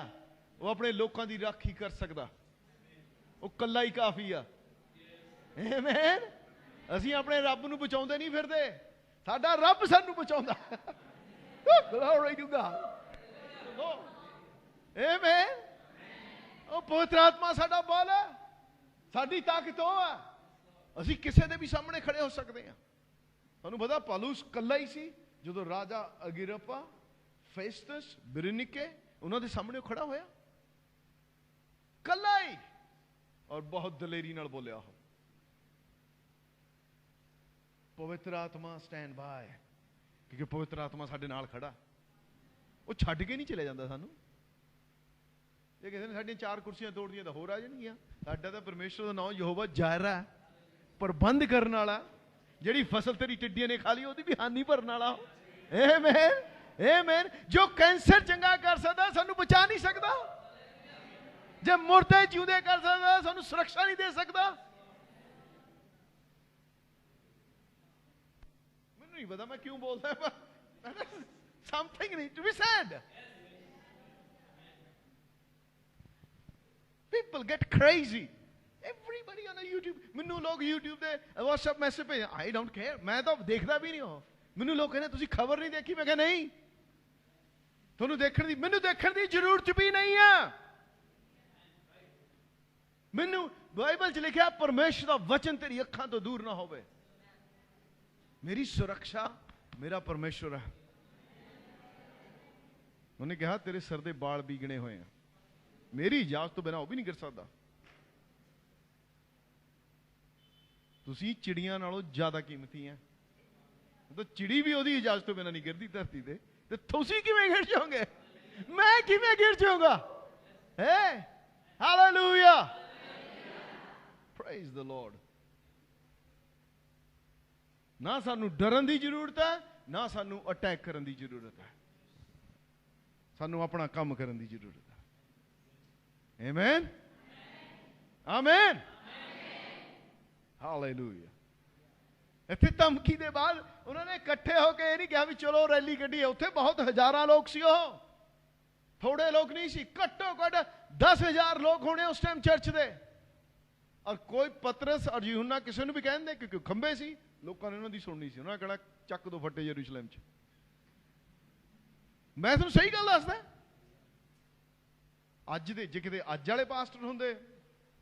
ਉਹ ਆਪਣੇ ਲੋਕਾਂ ਦੀ ਰਾਖੀ ਕਰ ਸਕਦਾ, ਉਹ ਕੱਲਾ ਹੀ ਕਾਫੀ ਆ। ਆਮੇਨ। ਅਸੀਂ ਆਪਣੇ ਰੱਬ ਨੂੰ ਬਚਾਉਂਦੇ ਨਹੀਂ ਫਿਰਦੇ, ਸਾਡਾ ਰੱਬ ਸਾਨੂੰ ਬਚਾਉਂਦਾ। Glory to God। ਆਮੇਨ। ਉਹ ਪਵਿੱਤਰ ਆਤਮਾ ਸਾਡਾ ਬਲ ਹੈ, ਸਾਡੀ ਤਾਕਤ ਉਹ ਹੈ। ਅਸੀਂ ਕਿਸੇ ਦੇ ਵੀ ਸਾਹਮਣੇ ਖੜੇ ਹੋ ਸਕਦੇ ਹਾਂ। ਤੁਹਾਨੂੰ ਪਤਾ ਪੌਲੁਸ ਕੱਲਾ ਹੀ ਸੀ ਜਦੋਂ ਰਾਜਾ ਅਗਿਰਪਾ, ਫੇਸਟਸ, ਬਿਰਨੀਕੇ ਉਹਨਾਂ ਦੇ ਸਾਹਮਣੇ ਖੜਾ ਹੋਇਆ, ਕੱਲਾ ਹੀ, ਔਰ ਬਹੁਤ ਦਲੇਰੀ ਨਾਲ ਬੋਲਿਆ। ਉਹ ਪਵਿੱਤਰ ਆਤਮਾ ਸਟੈਂਡ ਬਾय, ਕਿਉਂਕਿ ਪਵਿੱਤਰ ਆਤਮਾ ਸਾਡੇ ਨਾਲ ਖੜਾ। ਉਹ ਛੱਡ ਕੇ ਨਹੀਂ ਚਲੇ ਜਾਂਦਾ ਸਾਨੂੰ। ਜੇ ਕਿਸੇ ਨੇ ਸਾਡੀਆਂ 4 ਕੁਰਸੀਆਂ ਤੋੜਦੀਆਂ ਤਾਂ ਹੋਰ ਆ ਜਾਣਗੀਆਂ। ਸਾਡਾ ਤਾਂ ਪਰਮੇਸ਼ਰ ਦਾ ਨਾਮ ਯਹੋਵਾ ਜਾਇਰਾ ਹੈ, ਪ੍ਰਬੰਧ ਕਰਨ ਵਾਲਾ। ਜਿਹੜੀ ਫਸਲ ਤੇਰੀ ਟਿੱਡੀਆਂ ਨੇ ਖਾ ਲਈ ਉਹਦੀ ਵੀ ਹਾਨੀ ਭਰਨ ਵਾਲਾ। ਆਮੇਨ। ਆਮੇਨ। ਜੋ ਕੈਂਸਰ ਚੰਗਾ ਕਰ ਸਕਦਾ ਸਾਨੂੰ ਬਚਾ ਨਹੀਂ ਸਕਦਾ, ਜੇ ਮੁਰਦੇ ਜਿਉਂਦੇ ਕਰ ਸਕਦਾ ਸਾਨੂੰ ਸੁਰੱਖਿਆ ਨਹੀਂ ਦੇ ਸਕਦਾ। ਮੈਨੂੰ ਨਹੀਂ ਪਤਾ ਮੈਂ ਕਿਉਂ ਬੋਲਦਾ, ਪਰ something needs to be said। People get crazy। Everybody on YouTube। ਮੈਨੂੰ ਲੋਕ YouTube ਤੇ WhatsApp ਮੈਸੇਜ ਭੇਜ, I don't care। ਮੈਂ ਤਾਂ ਦੇਖਦਾ ਵੀ ਨਹੀਂ। ਉਹ ਮੈਨੂੰ ਲੋਕ ਕਹਿੰਦੇ ਤੁਸੀਂ ਖਬਰ ਨਹੀਂ ਦੇਖੀ। ਮੈਂ ਕਿਹਾ ਨਹੀਂ, ਤੁਹਾਨੂੰ ਦੇਖਣ ਦੀ, ਮੈਨੂੰ ਦੇਖਣ ਦੀ ਜ਼ਰੂਰਤ ਵੀ ਨਹੀਂ ਆ। ਮੈਨੂੰ ਬਾਈਬਲ 'ਚ ਲਿਖਿਆ ਪਰਮੇਸ਼ਰ ਦਾ ਵਚਨ ਤੇਰੀ ਅੱਖਾਂ ਤੋਂ ਦੂਰ ਨਾ ਹੋਵੇ। ਮੇਰੀ ਸੁਰੱਖਿਆ ਮੇਰਾ ਪਰਮੇਸ਼ਰ ਹੈ। ਉਹਨੇ ਕਿਹਾ ਤੇਰੇ ਸਿਰ ਦੇ ਵਾਲ ਵੀ ਗਿਣੇ ਹੋਏ ਆ, ਮੇਰੀ ਇਜਾਜ਼ਤ ਤੋਂ ਬਿਨਾਂ ਉਹ ਵੀ ਨਹੀਂ ਗਿਰ ਸਕਦਾ। ਤੁਸੀਂ ਚਿੜੀਆਂ ਨਾਲੋਂ ਜ਼ਿਆਦਾ ਕੀਮਤੀ ਆ। ਤਾਂ ਚਿੜੀ ਵੀ ਉਹਦੀ ਇਜਾਜ਼ਤ ਤੋਂ ਬਿਨਾਂ ਨਹੀਂ ਗਿਰਦੀ ਧਰਤੀ ਤੇ ਤੁਸੀਂ ਕਿਵੇਂ ਗਿਰ ਜਾਓਗੇ? ਮੈਂ ਕਿਵੇਂ ਗਿਰ ਜਾਊਂਗਾ? ਹਾਲੇਲੂਇਆ। Praise the Lord. ਨਾ ਸਾਨੂੰ ਡਰਨ ਦੀ ਜ਼ਰੂਰਤ ਹੈ, ਨਾ ਸਾਨੂੰ ਅਟੈਕ ਕਰਨ ਦੀ ਜ਼ਰੂਰਤ ਹੈ। ਸਾਨੂੰ ਆਪਣਾ ਕੰਮ ਕਰਨ ਦੀ ਜ਼ਰੂਰਤ ਹੈ। ਆਮੇਨ। ਆਮੇਨ। ਹਾਲੇਲੂਇਆ। ਇੱਥੇ ਧਮਕੀ ਦੇ ਬਾਅਦ ਉਹਨਾਂ ਨੇ ਇਕੱਠੇ ਹੋ ਕੇ ਇਹ ਨਹੀਂ ਕਿਹਾ ਵੀ ਚਲੋ ਰੈਲੀ ਕੱਢੀਏ। ਉੱਥੇ ਬਹੁਤ ਹਜ਼ਾਰਾਂ ਲੋਕ ਸੀ, ਉਹ ਥੋੜੇ ਲੋਕ ਨਹੀਂ ਸੀ। ਘੱਟੋ ਘੱਟ 10,000 ਲੋਕ ਹੋਣੇ ਉਸ ਟਾਈਮ ਚਰਚ ਦੇ। ਔਰ ਕੋਈ ਪਤਰਸ ਔਰ ਯੂਹੰਨਾ ਕਿਸੇ ਨੂੰ ਵੀ ਕਹਿੰਦੇ, ਕਿਉਂਕਿ ਖੰਬੇ ਸੀ, ਲੋਕਾਂ ਨੇ ਉਹਨਾਂ ਦੀ ਸੁਣਨੀ ਸੀ। ਉਹਨਾਂ ਨੇ ਕਹਿਣਾ ਚੱਕ ਦੋ ਫੱਟੇ ਯਰੂਸ਼ਲਮ 'ਚ। ਮੈਂ ਤੁਹਾਨੂੰ ਸਹੀ ਗੱਲ ਦੱਸਦਾ, ਅੱਜ ਦੇ ਜੇ ਕਿਤੇ ਅੱਜ ਵਾਲੇ ਪਾਸਟਰ ਹੁੰਦੇ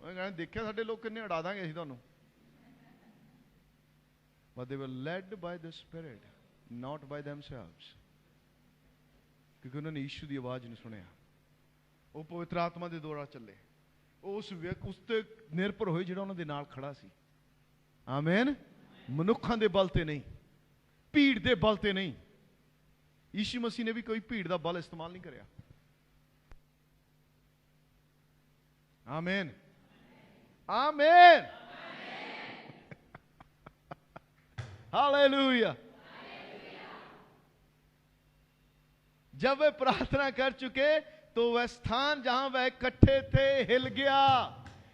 ਉਹ ਕਹਿੰਦੇ ਦੇਖਿਆ ਸਾਡੇ ਲੋਕ ਕਿੰਨੇ ਉਡਾ ਦਾਂਗੇ ਅਸੀਂ ਤੁਹਾਨੂੰ। But they were led by the Spirit, not by themselves। ਕਿਉਂਕਿ ਉਹਨਾਂ ਨੇ ਯੀਸ਼ੂ ਦੀ ਆਵਾਜ਼ ਨੂੰ ਸੁਣਿਆ। ਉਹ ਪਵਿੱਤਰ ਆਤਮਾ ਦੇ ਦੁਆਰਾ ਚੱਲੇ। ਉਸ ਤੇ ਨਿਰਭਰ ਹੋਏ ਜਿਹੜਾ ਉਹਨਾਂ ਦੇ ਨਾਲ ਖੜਾ ਸੀ। ਆਮੇਨ। ਮਨੁੱਖਾਂ ਦੇ ਬਲ ਤੇ ਨਹੀਂ, ਭੀੜ ਦੇ ਬਲ ਤੇ ਨਹੀਂ। ਯੀਸ਼ੂ ਮਸੀਹ ਨੇ ਵੀ ਕੋਈ ਭੀੜ ਦਾ ਬਲ ਇਸਤੇਮਾਲ ਨਹੀਂ ਕਰਿਆ। ਆਮੇਨ। ਆਮੇਨ। हालेलुया। जब वे प्रार्थना कर चुके तो वह स्थान जहां वह इकट्ठे थे हिल गया।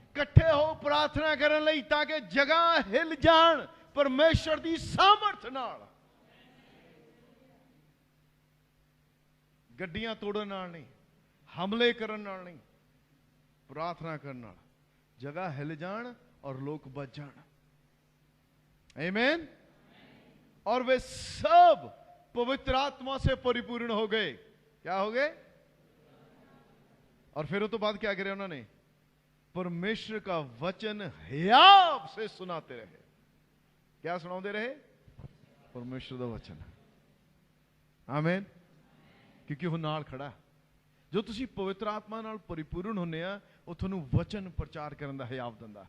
इकट्ठे हो प्रार्थना करने लई ताकि जगह हिल जान परमेश्वर दी सामर्थ नाल। गड्डियां तोड़न नाल नहीं, हमले करन नाल नहीं, प्रार्थना करन नाल जगह हिल जान और लोग बच जान। आमीन। और वे सब पवित्र आत्मा से परिपूर्ण हो गए। क्या हो गए? और फिर वो तो बाद क्या करे उन्होंने? परमेश्वर का वचन हियाव से सुनाते रहे। क्या सुनाते रहे? परमेश्वर का वचन। आमीन। क्योंकि वो नाल खड़ा। जो तुसी पवित्र आत्मा नाल परिपूर्ण होने आ, वो तुहानू वचन प्रचार करने दा हियाव दिंदा,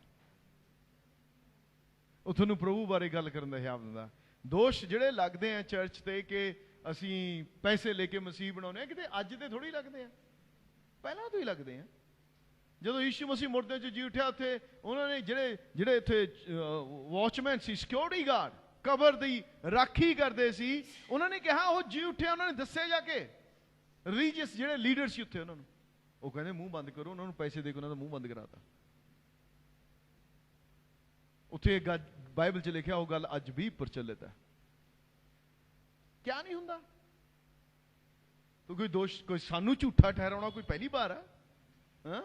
वो तुहानू प्रभु बारे गल करने दा हियाव दिंदा। दोष जिहड़े लगदे आ चर्च ते कि असी पैसे लेके मसीह बनाने, किते अज दे थोड़ी लगदे आ, पहलां तो ही लगदे आ। ਜਦੋਂ ਯੀਸ਼ੂ ਮਸੀਹ ਮੁਰਦਿਆਂ 'ਚ ਜੀ ਉੱਠਿਆ, ਉੱਥੇ ਉਹਨਾਂ ਨੇ ਜਿਹੜੇ ਇੱਥੇ ਵਾਚਮੈਨ ਸੀ, ਸਿਕਿਉਰਿਟੀ ਗਾਰਡ, ਕਬਰ ਦੀ ਰਾਖੀ ਕਰਦੇ ਸੀ, ਉਹਨਾਂ ਨੇ ਕਿਹਾ ਉਹ ਜੀ ਉੱਠਿਆ। ਉਹਨਾਂ ਨੇ ਦੱਸਿਆ ਜਾ ਕੇ ਰਿਲੀਜੀਅਸ ਜਿਹੜੇ ਲੀਡਰ ਸੀ ਉੱਥੇ, ਉਹਨਾਂ ਨੂੰ ਉਹ ਕਹਿੰਦੇ ਮੂੰਹ ਬੰਦ ਕਰੋ। ਉਹਨਾਂ ਨੂੰ ਪੈਸੇ ਦੇ ਕੇ ਉਹਨਾਂ ਦਾ ਮੂੰਹ ਬੰਦ ਕਰਾਤਾ। ਉੱਥੇ ਬਾਈਬਲ 'ਚ ਲਿਖਿਆ, ਉਹ ਗੱਲ ਅੱਜ ਵੀ ਪ੍ਰਚਲਿਤ ਹੈ। ਕਿਆ ਨਹੀਂ ਹੁੰਦਾ? ਕੋਈ ਦੋਸ਼, ਕੋਈ ਸਾਨੂੰ ਝੂਠਾ ਠਹਿਰਾਉਣਾ ਕੋਈ ਪਹਿਲੀ ਵਾਰ ਹੈ? ਹਾਂ,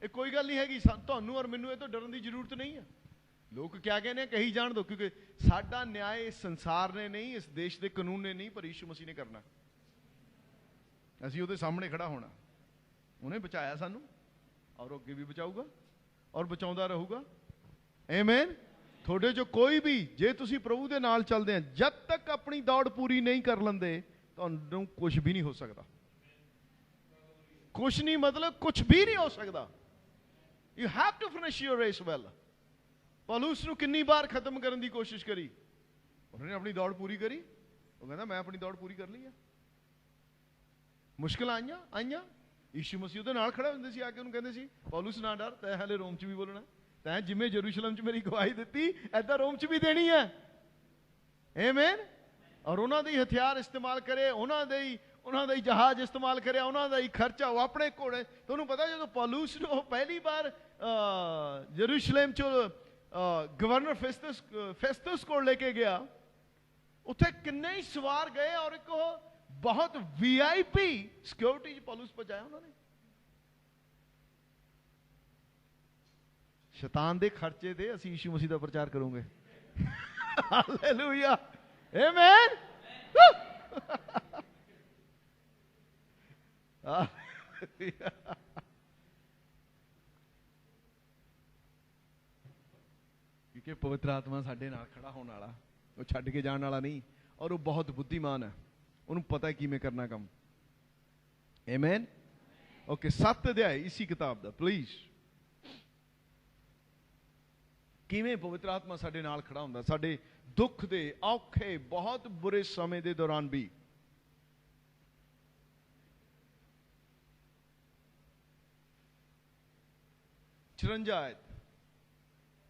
ਇਹ ਕੋਈ ਗੱਲ ਨਹੀਂ ਹੈਗੀ। ਤੁਹਾਨੂੰ ਔਰ ਮੈਨੂੰ ਇਹ ਤੋਂ ਡਰਨ ਦੀ ਜ਼ਰੂਰਤ ਨਹੀਂ ਹੈ। ਲੋਕ ਕਿਆ ਕਹਿੰਦੇ ਆ, ਕਹੀ ਜਾਣ ਦਿਓ, ਕਿਉਂਕਿ ਸਾਡਾ ਨਿਆਂ ਇਸ ਸੰਸਾਰ ਨੇ ਨਹੀਂ, ਇਸ ਦੇਸ਼ ਦੇ ਕਾਨੂੰਨ ਨੇ ਨਹੀਂ, ਪਰ ਯੀਸ਼ੂ ਮਸੀਹ ਨੇ ਕਰਨਾ। ਅਸੀਂ ਉਹਦੇ ਸਾਹਮਣੇ ਖੜਾ ਹੋਣਾ। ਉਹਨੇ ਬਚਾਇਆ ਸਾਨੂੰ, ਔਰ ਉਹ ਅੱਗੇ ਵੀ ਬਚਾਊਗਾ, ਔਰ ਬਚਾਉਂਦਾ ਰਹੂਗਾ। ਆਮੀਨ। ਤੁਹਾਡੇ ਜੋ ਕੋਈ ਵੀ, ਜੇ ਤੁਸੀਂ ਪ੍ਰਭੂ ਦੇ ਨਾਲ ਚੱਲਦੇ ਆ, ਜਦ ਤੱਕ ਆਪਣੀ ਦੌੜ ਪੂਰੀ ਨਹੀਂ ਕਰ ਲੈਂਦੇ, ਤੁਹਾਨੂੰ ਕੁਝ ਵੀ ਨਹੀਂ ਹੋ ਸਕਦਾ। ਕੁਝ ਨਹੀਂ ਮਤਲਬ ਕੁਝ ਵੀ ਨਹੀਂ ਹੋ ਸਕਦਾ। You have to finish your race well. ਪੌਲੁਸ ਨੂੰ ਕਿੰਨੀ ਵਾਰ ਖਤਮ ਕਰਨ ਦੀ ਕੋਸ਼ਿਸ਼ ਕਰੀ, ਉਹਨੇ ਆਪਣੀ ਦੌੜ ਪੂਰੀ ਕਰੀ। ਉਹ ਕਹਿੰਦਾ ਮੈਂ ਆਪਣੀ ਦੌੜ ਪੂਰੀ ਕਰ ਲਈ ਆ। ਮੁਸ਼ਕਿਲਾਂ ਆਈਆਂ, ਯੀਸ਼ੂ ਮਸੀਹ ਉਹਦੇ ਨਾਲ ਖੜੇ ਹੁੰਦੇ ਸੀ, ਆ ਕੇ ਉਹਨੂੰ ਕਹਿੰਦੇ ਸੀ, ਪੌਲੁਸ ਨਾ ਡਰ, ਤੈਂ ਹਾਲੇ ਰੋਮ 'ਚ ਵੀ ਬੋਲਣਾ, ਤੈਂ ਜਿਵੇਂ ਯਰੂਸ਼ਲਮ 'ਚ ਮੇਰੀ ਗਵਾਹੀ ਦਿੱਤੀ, ਏਦਾਂ ਰੋਮ 'ਚ ਵੀ ਦੇਣੀ ਹੈ। ਆਮੀਨ। ਔਰ ਉਹਨਾਂ ਦੇ ਹਥਿਆਰ ਇਸਤੇਮਾਲ ਕਰੇ, ਉਹਨਾਂ ਦਾ ਹੀ ਜਹਾਜ਼ ਇਸਤੇਮਾਲ ਕਰਿਆ, ਉਹਨਾਂ ਦਾ ਹੀ ਖਰਚਾ, ਉਹ ਆਪਣੇ ਘੋੜੇ। ਤੁਹਾਨੂੰ ਪਤਾ ਜਦੋਂ ਪੌਲੁਸ ਨੂੰ ਪਹਿਲੀ ਵਾਰ ਯਰੂਸ਼ਲਮ 'ਚ ਗਵਰਨਰ ਫੈਸਟਸ ਕੋਲ ਲੈ ਕੇ ਗਿਆ, ਉੱਥੇ ਕਿੰਨੇ ਹੀ ਸਵਾਰ ਗਏ, ਔਰ ਇੱਕ ਉਹ ਬਹੁਤ VIP ਸਿਕਿਉਰਿਟੀ 'ਚ ਪੌਲੁਸ ਪਹੁੰਚਾਇਆ ਉਹਨਾਂ ਨੇ। ਸ਼ੈਤਾਨ ਦੇ ਖਰਚੇ ਤੇ ਅਸੀਂ ਯੀਸ਼ੂ ਮਸੀਹ ਦਾ ਪ੍ਰਚਾਰ ਕਰੂੰਗੇ। ਹਾਲੇਲੂਇਆ। ਆਮੀਨ। क्योंकि पवित्र आत्मा साडे नाल खड़ा होने वाला, वो छड्ड के जाने वाला नहीं, और वो बहुत बुद्धिमान है, उन्होंने पता है किवें करना काम। आमीन। ओके, 7 अध्याय इसी किताब दा प्लीज। किवें पवित्र आत्मा साडे नाल खड़ा हुंदा, साडे दुख दे, औखे, बहुत बुरे समय दे दौरान भी। चरंजायत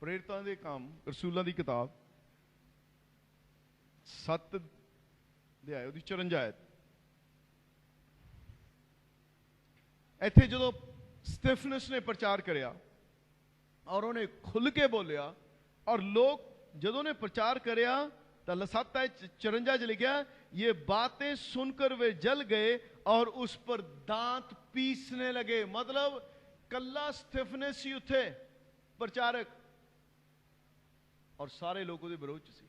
प्रेरितां दे काम, रसूलां दी किताब 7 अध्याय ਉਹਦੀ 54। ਇੱਥੇ ਜਦੋਂ ਸਟੇਫਨਸ ਨੇ ਪ੍ਰਚਾਰ ਕਰਿਆ ਔਰ ਉਹਨੇ ਖੁੱਲ ਕੇ ਬੋਲਿਆ, ਔਰ ਲੋਕ ਜਦੋਂ ਨੇ ਪ੍ਰचार करिया, तो 54 च लिखा, ये बातें सुनकर वे जल गए और उस पर दांत पीसने लगे। मतलब कल्ला स्टेफनस ही उथे प्रचारक, और सारे लोगों के विरोध सी,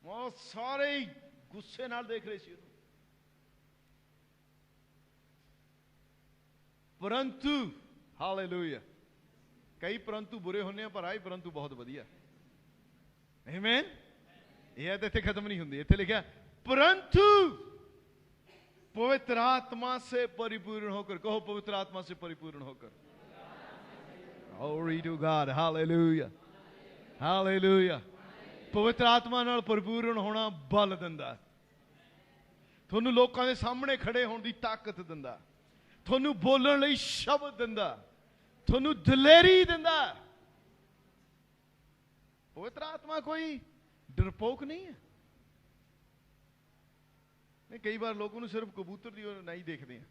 वो सारे गुस्से नाल देख रहे सी। परंतु हालेलुया, कई परंतु बुरे होने पर आए परंतु बहुत वधिया। आमीन। यह तो इत्थे खत्म नहीं हुंदी, इत्थे लिखा परंतु पवित्र आत्मा से परिपूर्ण होकर, कहो पवित्र आत्मा से परिपूर्ण होकर। Glory to God, hallelujah hallelujah. पवित्र आत्मा नाल परिपूर्ण होना बल दिंदा, तुहानू लोकां दे सामने खड़े होने दी ताकत दिंदा, तुहानू बोलण लई शब्द दिंदा, तुहानू दिलेरी दिंदा। पवित्र आत्मा कोई डरपोक नहीं है। नहीं, कई बार लोगों ने सिर्फ कबूतर दी नहीं देखते हैं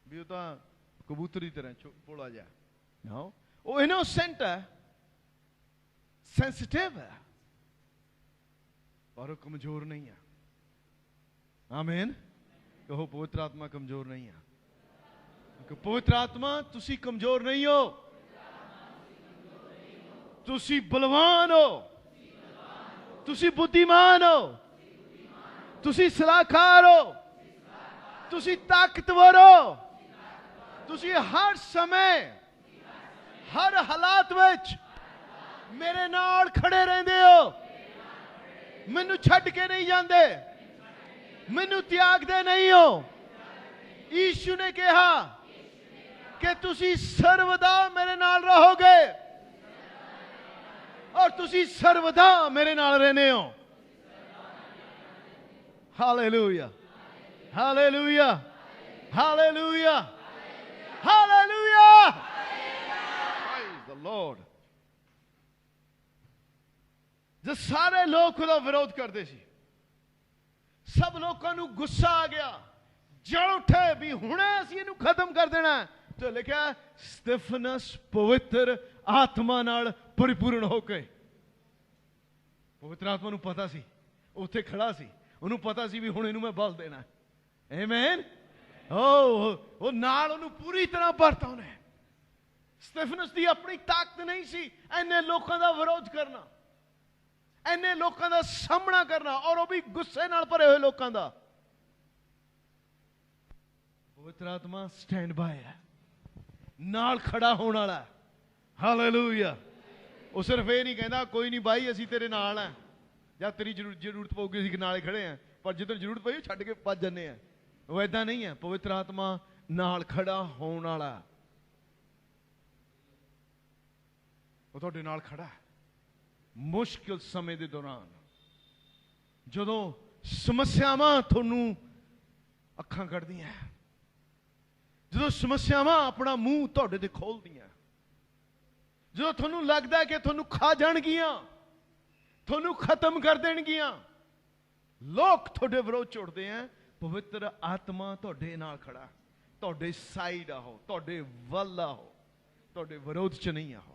भी, वो कबूतर की तरह भोला जा, नो, वो इनोसेंट है, सेंसिटिव है, और वो कमजोर नहीं है। आमीन। कहो पवित्र आत्मा कमजोर नहीं है। पवित्र आत्मा, तुसी कमजोर नहीं हो, तुसी बलवान हो, तुसी बुद्धिमान हो, तुसी सलाहकार हो, ਤੁਸੀਂ ਤਾਕਤਵਰ ਹੋ। ਤੁਸੀਂ ਹਰ ਸਮੇਂ ਹਰ ਹਾਲਾਤ ਵਿੱਚ ਮੇਰੇ ਨਾਲ ਖੜੇ ਰਹਿੰਦੇ ਹੋ। ਮੈਨੂੰ ਛੱਡ ਕੇ ਨਹੀਂ ਜਾਂਦੇ, ਮੈਨੂੰ ਤਿਆਗਦੇ ਨਹੀਂ ਹੋ। ਯੀਸ਼ੂ ਨੇ ਕਿਹਾ ਕਿ ਤੁਸੀਂ ਸਰਵਦਾ ਮੇਰੇ ਨਾਲ ਰਹੋਗੇ ਔਰ ਤੁਸੀਂ ਸਰਵਦਾ ਮੇਰੇ ਨਾਲ ਰਹਿੰਦੇ ਹੋ। Hallelujah, hallelujah, hallelujah, hallelujah. Praise the Lord. ਜੇ ਸਾਰੇ ਲੋਕ ਉਹਦਾ ਵਿਰੋਧ ਕਰਦੇ ਸੀ, ਸਭ ਲੋਕਾਂ ਨੂੰ ਗੁੱਸਾ ਆ ਗਿਆ, ਜਲ ਉੱਠੇ ਵੀ ਹੁਣੇ ਅਸੀਂ ਇਹਨੂੰ ਖਤਮ ਕਰ ਦੇਣਾ। ਤੇ ਲਿਖਿਆ ਸਤਿਫਨਸ ਪਵਿੱਤਰ ਆਤਮਾ ਨਾਲ ਪਰਿਪੂਰਨ ਹੋ ਕੇ, ਪਵਿੱਤਰ ਆਤਮਾ ਨੂੰ ਪਤਾ ਸੀ, ਉੱਥੇ ਖੜਾ ਸੀ, ਉਹਨੂੰ ਪਤਾ ਸੀ ਵੀ ਹੁਣ ਇਹਨੂੰ ਮੈਂ ਬਲ ਦੇਣਾ। ਆਮੇਨ। ਉਹ ਨਾਲ ਉਹਨੂੰ ਪੂਰੀ ਤਰ੍ਹਾਂ ਭਰਤਾ ਉਹਨੇ। ਸਤਿਫਨਸ ਦੀ ਆਪਣੀ ਤਾਕਤ ਨਹੀਂ ਸੀ ਇੰਨੇ ਲੋਕਾਂ ਦਾ ਵਿਰੋਧ ਕਰਨਾ, ਇੰਨੇ ਲੋਕਾਂ ਦਾ ਸਾਹਮਣਾ ਕਰਨਾ, ਔਰ ਉਹ ਵੀ ਗੁੱਸੇ ਨਾਲ ਭਰੇ ਹੋਏ ਲੋਕਾਂ ਦਾ। ਪਵਿੱਤਰ ਆਤਮਾ ਸਟੈਂਡ ਬਾਏ ਹੈ, ਨਾਲ ਖੜਾ ਹੋਣ ਵਾਲਾ। ਹਾਲੇਲੂਇਆ। ਉਹ ਸਿਰਫ ਇਹ ਨਹੀਂ ਕਹਿੰਦਾ ਕੋਈ ਨਹੀਂ ਬਾਈ ਅਸੀਂ ਤੇਰੇ ਨਾਲ ਆ, ਜਾਂ ਤੇਰੀ ਜ਼ਰੂਰਤ ਪਊਗੀ ਅਸੀਂ ਨਾਲੇ ਖੜੇ ਆ, ਪਰ ਜਦੋਂ ਜ਼ਰੂਰਤ ਪਈ ਛੱਡ ਕੇ ਭੱਜ ਜੰਨੇ ਆ। ਉਹ ਏਦਾਂ ਨਹੀਂ ਹੈ। ਪਵਿੱਤਰ ਆਤਮਾ ਨਾਲ ਖੜਾ ਹੋਣ ਵਾਲਾ, ਉਹ ਤੁਹਾਡੇ ਨਾਲ ਖੜਾ ਹੈ ਮੁਸ਼ਕਿਲ ਸਮੇਂ ਦੇ ਦੌਰਾਨ। ਜਦੋਂ ਸਮੱਸਿਆਵਾਂ ਤੁਹਾਨੂੰ ਅੱਖਾਂ ਕੱਢਦੀਆਂ, ਜਦੋਂ ਸਮੱਸਿਆਵਾਂ ਆਪਣਾ ਮੂੰਹ ਤੁਹਾਡੇ ਤੇ ਖੋਲਦੀਆਂ, ਜਦੋਂ ਤੁਹਾਨੂੰ ਲੱਗਦਾ ਕਿ ਤੁਹਾਨੂੰ ਖਾ ਜਾਣਗੀਆਂ, ਤੁਹਾਨੂੰ ਖਤਮ ਕਰ ਦੇਣਗੀਆਂ, ਲੋਕ ਤੁਹਾਡੇ ਵਿਰੋਧ ਝੁੱਟਦੇ ਆ, ਪਵਿੱਤਰ ਆਤਮਾ ਤੁਹਾਡੇ ਨਾਲ ਖੜਾ, ਤੁਹਾਡੇ ਸਾਈਡ ਆਹੋ, ਤੁਹਾਡੇ ਵੱਲ ਆਹੋ, ਤੁਹਾਡੇ ਵਿਰੋਧ ਚ ਨਹੀਂ ਆਹੋ।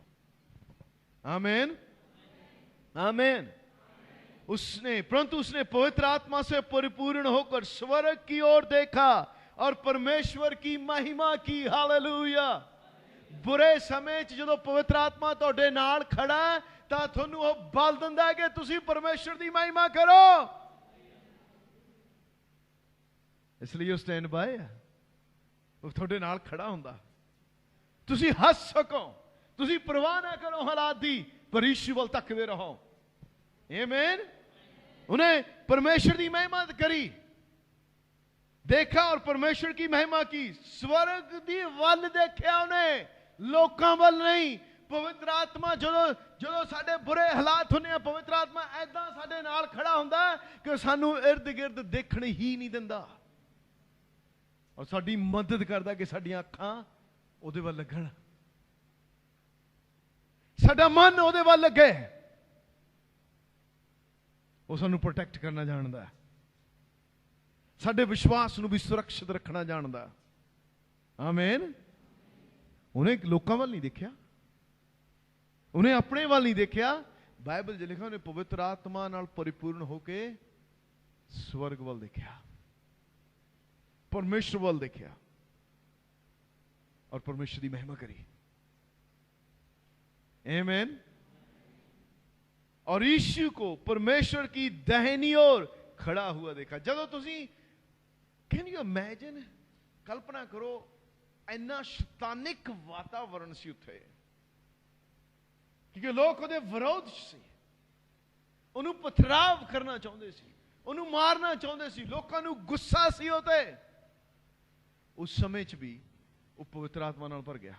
आमेन, आमेन। परंतु उसने पवित्र आत्मा से परिपूर्ण होकर स्वर्ग की ओर देखा और परमेश्वर की महिमा की। हालेलुया। बुरे समय जो पवित्र आत्मा तुहाडे नाल खड़ा है तां तुहानू ओह बल दिंदा है कि तुसीं परमेश्वर की महिमा करो। इसलिए वो स्टैंड बाय है, वो तुहाडे नाल खड़ा हुंदा, तुसीं हस सको, तुसीं परवाह ना करो हालात दी, पर यीशु वल तकदे रहो। आमीन। उन्हें परमेश्वर की महिमा करी, देखा और परमेश्वर की महिमा की। स्वर्ग दी वल देखा उन्हें, लोकां वल नहीं। पवित्र आत्मा जो साडे बुरे हालात होने, पवित्र आत्मा ऐदां साडे नाल खड़ा हुंदा कि सानू इर्द गिर्द देखण ही नहीं दिंदा, और साडी मदद करदा कि साडियां अखां उहदे वल लगण, साडा मन उहदे वल लगे। वो सानू प्रोटेक्ट करना जानदा है, साडे विश्वास नू भी सुरक्षित रखना जानदा। आमीन। उन्हें लोकां वल नहीं देखा, उन्हें अपने वल नहीं देखा। बाइबल च लिखा उन्हें पवित्र आत्मा नाल परिपूर्ण होके स्वर्ग वल देखा, परमेश्वर वल देखा और परमेश्वर की महिमा करी। आमीन। और यीशु को परमेश्वर की दाहिनी ओर खड़ा हुआ देखा। जब तुसी कैन यू इमेजिन, कल्पना करो, इन्ना शैतानिक वातावरण सी उत्थे, क्योंकि लोग उहदे विरोध सी, उहनूं पथराव करना चाहते सी, उहनूं मारना चाहते सी, लोकां नूं गुस्सा सी उहते। उस समय च भी वो पवित्र आत्मा नाल भर गया।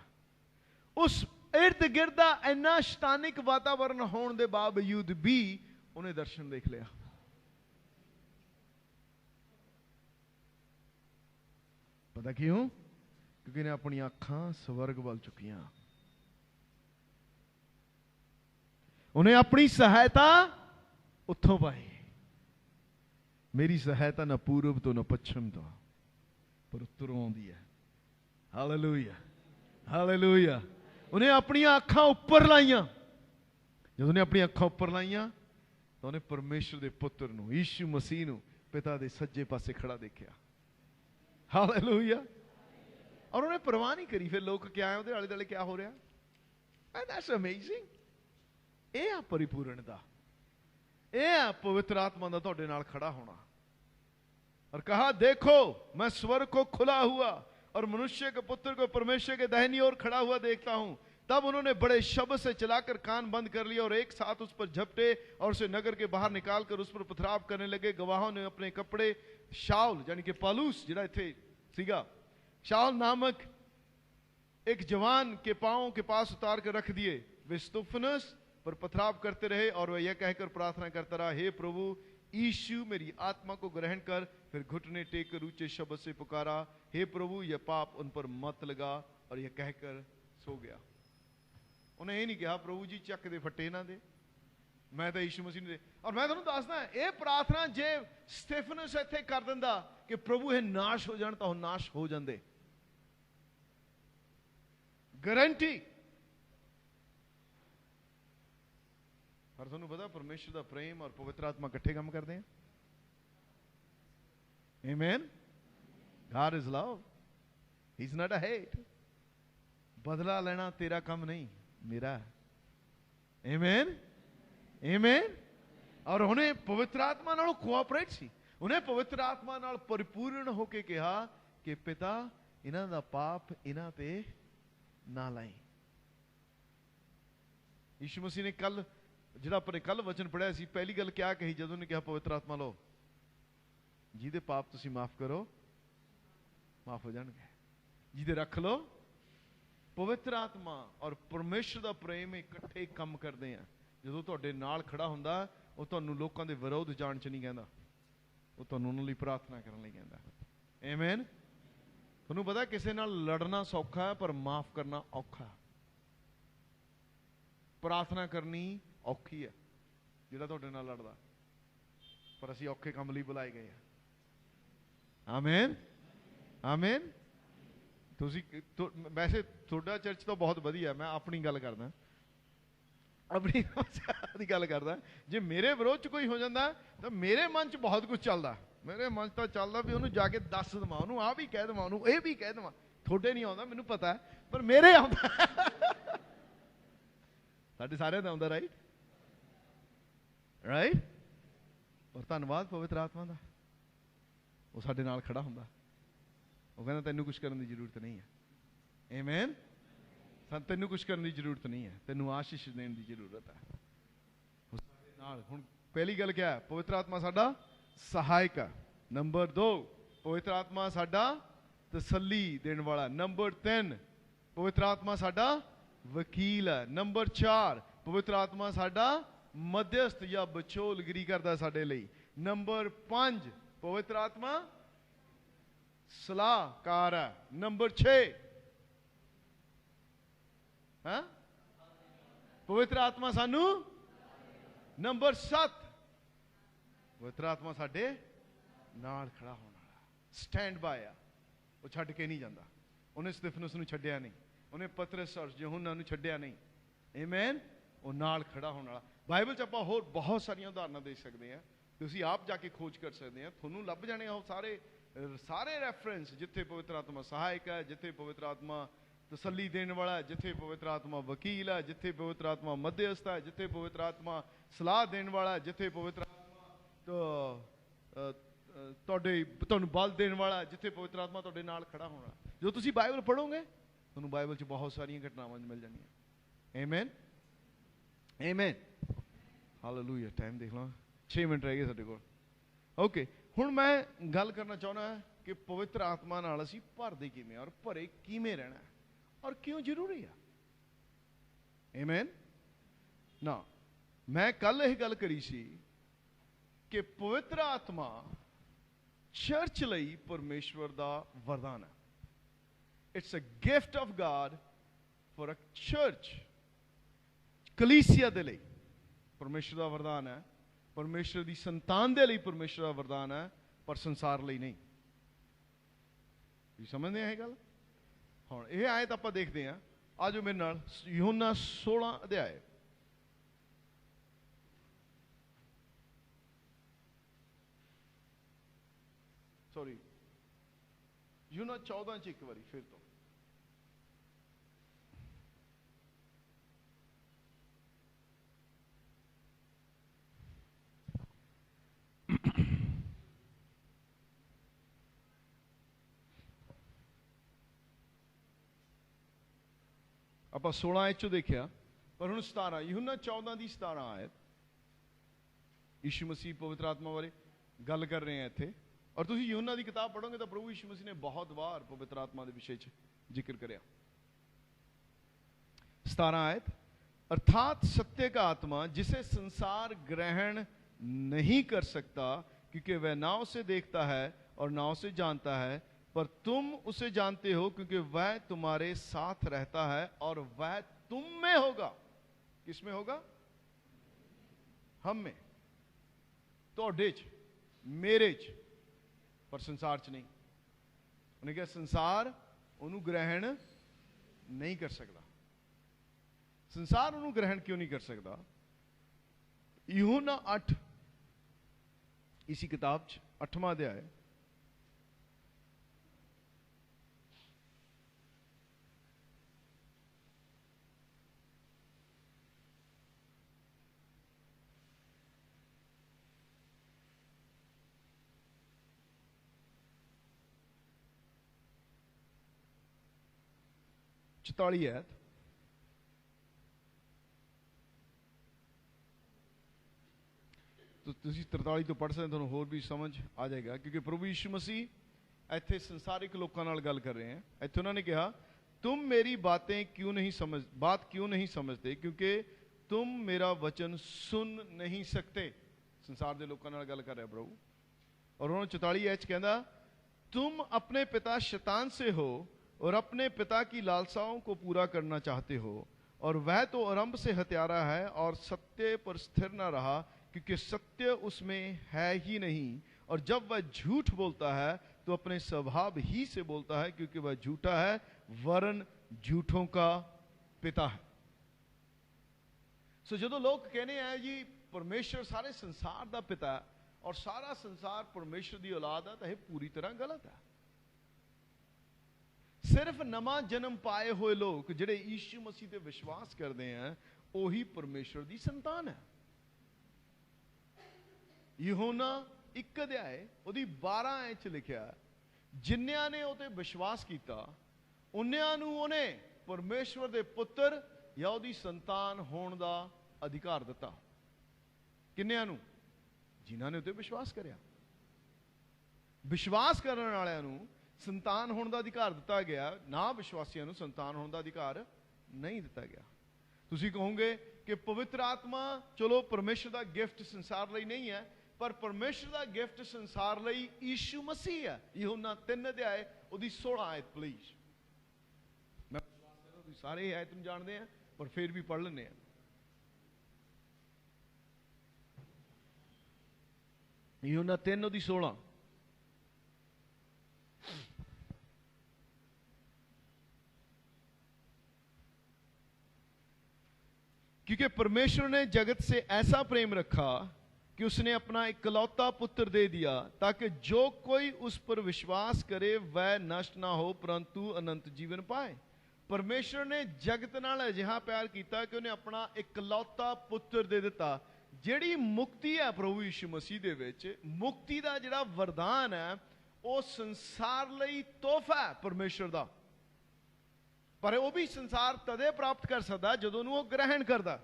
उस इर्द गिर्द इन्ना शैतानिक वातावरण होने के बावजूद भी उन्हें दर्शन देख लिया। पता क्यों? क्योंकि इन्हें अपनी अखां स्वर्ग वाल चुकियां, उन्हें अपनी सहायता उत्थों पाई। मेरी सहायता न पूर्व तो न पश्चिम तो, पर उत्तरों आउंदी है। Hallelujah, hallelujah. उन्हें अपनी अखां उपर लाइया। जब उन्हें अपनी अखां उपर लाइया तो उन्हें परमेश्वर के पुत्र नूं, यीशु मसीह नूं पिता के सज्जे पासे खड़ा देखा। हालेलुया। और उन्हें परवाह नहीं करी फिर लोग क्या है, आले दुआले क्या हो रहा। That's amazing. यह आ परिपूर्णता, यह आ पवित्र आत्मा का तुहाडे नाल खड़ा होना। और कहा, देखो मैं स्वर्ग को खुला हुआ और मनुष्य के पुत्र को परमेश्वर के दाहिनी ओर खड़ा हुआ देखता हूं। तब उन्होंने बड़े शब्द से चलाकर कान बंद कर लिया और एक साथ उस पर झपटे और उसे नगर के बाहर निकालकर उस पर पथराव करने लगे। गवाहों ने अपने कपड़े शाऊल यानी कि पालूस जिहड़ा इत्थे सीगा, शाऊल नामक एक जवान के पांवों के पास उतार कर रख दिए। वे स्तुफनस पर पथराव करते रहे और वह यह कहकर प्रार्थना करता रहा, हे प्रभु यीशु मेरी आत्मा को ग्रहण कर। फिर घुटने टेक कर ऊंचे शब्द से पुकारा, हे प्रभु यह पाप उन पर मत लगा, और यह कहकर सो गया। उन्हें ये नहीं कहा प्रभु जी चक दे फट्टे ना दे, मैं तो यीशु मसीह ने। और मैं तुहानू दसदा ये प्रार्थना जे स्टेफनस इत्थे कर दिंदा कि प्रभु ये नाश हो जाण, तां नाश हो जांदे, गारंटी। पर तुहानू पता परमेश्वर दा प्रेम और पवित्र आत्मा इकट्ठे काम करते हैं। Amen. God is love. He's not a hate. बदला लेना तेरा काम नहीं, मेरा। Amen. Amen. और उन्हें पवित्र आत्मा नाल कोऑपरेट सी, उन्हें पवित्र आत्मा नाल परिपूर्ण होके कहा कि पिता इन्हां दा पाप इन्हां ते ना लाई। यीशु मसीह ने कल जिहड़ा अपने कल वचन पढ़िया सी, पहली गल क्या कही जदों ने कहा पवित्र आत्मा लो, जिहदे पाप तुसीं माफ करो माफ हो जाणगे, जिहदे रख लो। पवित्र आत्मा और परमेश्वर दा प्रेम इकट्ठे काम करदे आ। जदों तुहाडे नाल खड़ा हुंदा ਉਹ ਤੁਹਾਨੂੰ ਲੋਕਾਂ ਦੇ ਵਿਰੋਧ ਜਾਣ ਚ ਨਹੀਂ ਕਹਿੰਦਾ, ਉਹ ਤੁਹਾਨੂੰ ਉਹਨਾਂ ਲਈ ਪ੍ਰਾਰਥਨਾ ਕਰਨ ਲਈ ਕਹਿੰਦਾ। ਆਮੇਨ। ਤੁਹਾਨੂੰ ਪਤਾ ਕਿਸੇ ਨਾਲ ਲੜਨਾ ਸੌਖਾ ਹੈ ਪਰ ਮਾਫ ਕਰਨਾ ਔਖਾ। ਪ੍ਰਾਰਥਨਾ ਕਰਨੀ ਔਖੀ ਹੈ ਜਿਹੜਾ ਤੁਹਾਡੇ ਨਾਲ ਲੜਦਾ, ਪਰ ਅਸੀਂ ਔਖੇ ਕੰਮ ਲਈ ਬੁਲਾਏ ਗਏ ਆ। Amen amen. ਤੁਸੀਂ ਵੈਸੇ ਤੁਹਾਡਾ ਚਰਚ ਤਾਂ ਬਹੁਤ ਵਧੀਆ, ਮੈਂ ਆਪਣੀ ਗੱਲ ਕਰਦਾ, अपनी की गल करदा। जे मेरे विरोध च कोई हो जाता तो मेरे मन च बहुत कुछ चलता, मेरे मन च चलता भी उन्होंने जाके दस देवां, उन्होंने आ भी कह देवां, उन्होंने ये भी कह देवां। थोड़े नहीं आता मैनूं पता है, पर मेरे आउंदा साडे सारिआं दा आउंदा। Right right. और धन्नवाद पवित्र आत्मा दा, वो साडे नाल खड़ा हुंदा, वो कहंदा तैनूं कुछ करन दी जरूरत नहीं है। आमीन। तेनू कुछ करने की जरूरत नहीं है, तेनू आशीष देने की जरूरत है। हुण पहली गल क्या है, पवित्र आत्मा साडा सहायक है। नंबर 2, पवित्र आत्मा साडा तसल्ली देने वाला। नंबर 3, पवित्र आत्मा साडा वकील है। नंबर 4, पवित्र आत्मा साडा मध्यस्थ या बचोलगिरी करता साडे लई। नंबर 5, पवित्र आत्मा सलाहकार है। नंबर 6, हाँ? पवित्र आत्मा सानू। नंबर 7, पवित्र आत्मा साडे नाल खड़ा होने वाला, स्टैंड बाय आ, वो छड्ड के नहीं जाता। उन्हें स्तिफनुस नूं छड्डिया नहीं, उन्हें पतरस और यूहन्ना नूं छड्डिया नहीं। आमीन। वो नाल खड़ा होने वाला। बाइबल च आपां होर बहुत सारियां उदाहरणां दे सकते हैं, तुसीं आप जाके खोज कर सकते हैं, तुहानूं लभ जाने वो सारे रेफरेंस जिथे पवित्र आत्मा सहायक है, जिथे पवित्र आत्मा तसल्ली देने वाला है, जिथे पवित्र आत्मा वकील है, जिथे पवित्र आत्मा मध्यस्थ है, जिथे पवित्र आत्मा सलाह देने वाला है, जिथे पवित्र आत्मा तुहानूं बल देने वाला है, जिथे पवित्र आत्मा तुहाडे नाल खड़ा होना। जो तुसीं बाइबल पढ़ोगे तुहानूं बाइबल च बहुत सारियां घटनावां मिल जानियां। आमीन आमीन हालेलुया। टाइम देख लो, 6 मिनट रह गए साडे कोल। ओके, हुण मैं गल करना चाहुंदा कि पवित्र आत्मा नाल असीं भरदे किवें और भरे किवें रहना है और क्यों जरूरी है। आमीन ना। मैं कल यह गल करी सी कि पवित्र आत्मा चर्च लई परमेश्वर दा वरदान है। It's a gift of God for a church. कलीसिया दे लई परमेश्वर दा वरदान है, परमेश्वर दी संतान दे लई परमेश्वर दा वरदान है, पर संसार लई नहीं। समझते हैं गल। हाँ, यह आयत आप देखते हैं, आज मेरे नाल यूहन्ना 16 अध्याय। सॉरी, यूहन्ना 14 च एक बारी फिर तो। ਆਪਾਂ 16 ਆਇਤ ਚੋਂ ਦੇਖਿਆ, ਪਰ ਹੁਣ 17 यूहन्ना 14 ਦੀ 17 ਆਇਤ, यीशु मसीह पवित्र आत्मा बारे गल कर रहे हैं इत्थे। और तुसीं यूहन्ना की किताब पढ़ोगे तो प्रभु यीशु मसीह ने बहुत बार पवित्र आत्मा के विषय च जिक्र करया। 17 आयत, अर्थात सत्य का आत्मा जिसे संसार ग्रहण नहीं कर सकता क्योंकि वह ना उसे देखता है और ना उसे जानता है, पर तुम उसे जानते हो क्योंकि वह तुम्हारे साथ रहता है और वह तुम में होगा। किस में होगा? हम में, ਤੁਹਾਡੇ ਚ, ਮੇਰੇ ਚ, ਪਰ ਸੰਸਾਰ ਚ ਨਹੀਂ। ਉਹਨੇ ਕਿਹਾ ਸੰਸਾਰ ਉਹਨੂੰ ਗ੍ਰਹਿਣ ਨਹੀਂ ਕਰ ਸਕਦਾ। ਸੰਸਾਰ ਉਹਨੂੰ ਗ੍ਰਹਿਣ ਕਿਉਂ ਨਹੀਂ ਕਰ ਸਕਦਾ? यूहन्ना 8 इसी किताब च 8वां अध्याय, चौताली आयत, तो तुसी 43 तो पढ़ सकते, तुहानूं होर भी समझ आ जाएगा, क्योंकि प्रभु यीशु मसीह इत्थे संसारिक लोकां नाल गल कर रहे हैं। इत्थे उन्होंने कहा तुम मेरी बात क्यों नहीं समझते क्योंकि तुम मेरा वचन सुन नहीं सकते। संसार के लोकां नाल गल कर रहा प्रभु। और उन्होंने 44 आयत कहंदा तुम अपने पिता शैतान से हो और अपने पिता की लालसाओं को पूरा करना चाहते हो, और वह तो आरंभ से हत्यारा है और सत्य पर स्थिर न रहा क्योंकि सत्य उसमें है ही नहीं, और जब वह झूठ बोलता है तो अपने स्वभाव ही से बोलता है क्योंकि वह झूठा है वरन झूठों का पिता है। सो जो लोग कहने हैं जी परमेश्वर सारे संसार का पिता है और सारा संसार परमेश्वर की औलाद है, तो यह पूरी तरह गलत है। सिर्फ नवा जन्म पाए हुए लोग जिहड़े यीशु मसीह ते विश्वास करते हैं वही परमेश्वर की संतान है। यूहन्ना 1 अध्याय उहदी 12 आयत च लिखिया जिन्नियां ने उते विश्वास किया उन्नियां नूं उहने परमेश्वर दे पुत्र या उहदी संतान होण दा अधिकार दिता। किन्नियां नूं? जिन्हां ने उते विश्वास करिया। विश्वास करने वालियां नूं संतान होने का अधिकार दिता गया, ना विश्वासियों को संतान होने का अधिकार नहीं दिता गया। तुसी कहोगे कि पवित्र आत्मा चलो परमेश्वर का गिफ्ट संसार लई नहीं है, पर परमेश्वर का गिफ्ट संसार लई यीशु मसीह है। यूहन्ना 3 अध्याय उहदी 16 आयत प्लीज। मैं सारे आयत जानते हैं पर फिर भी पढ़ लेने हैं। यूहन्ना 3 उहदी 16, क्योंकि परमेश्वर ने जगत से ऐसा प्रेम रखा कि उसने अपना इकलौता पुत्र दे दिया ताकि जो कोई उस पर विश्वास करे वह नष्ट ना हो परंतु अनंत जीवन पाए। परमेश्वर ने जगत नाल अजिहा प्यार किया कि उन्हें अपना इकलौता पुत्र दे दिता। जिहड़ी मुक्ति है प्रभु यीशु मसीह दे विच, मुक्ति का जिहड़ा वरदान है वो संसार लई तोहफा है परमेश्वर दा, पर वह भी संसार तदे प्राप्त कर सकता जदों वो ग्रहण करता।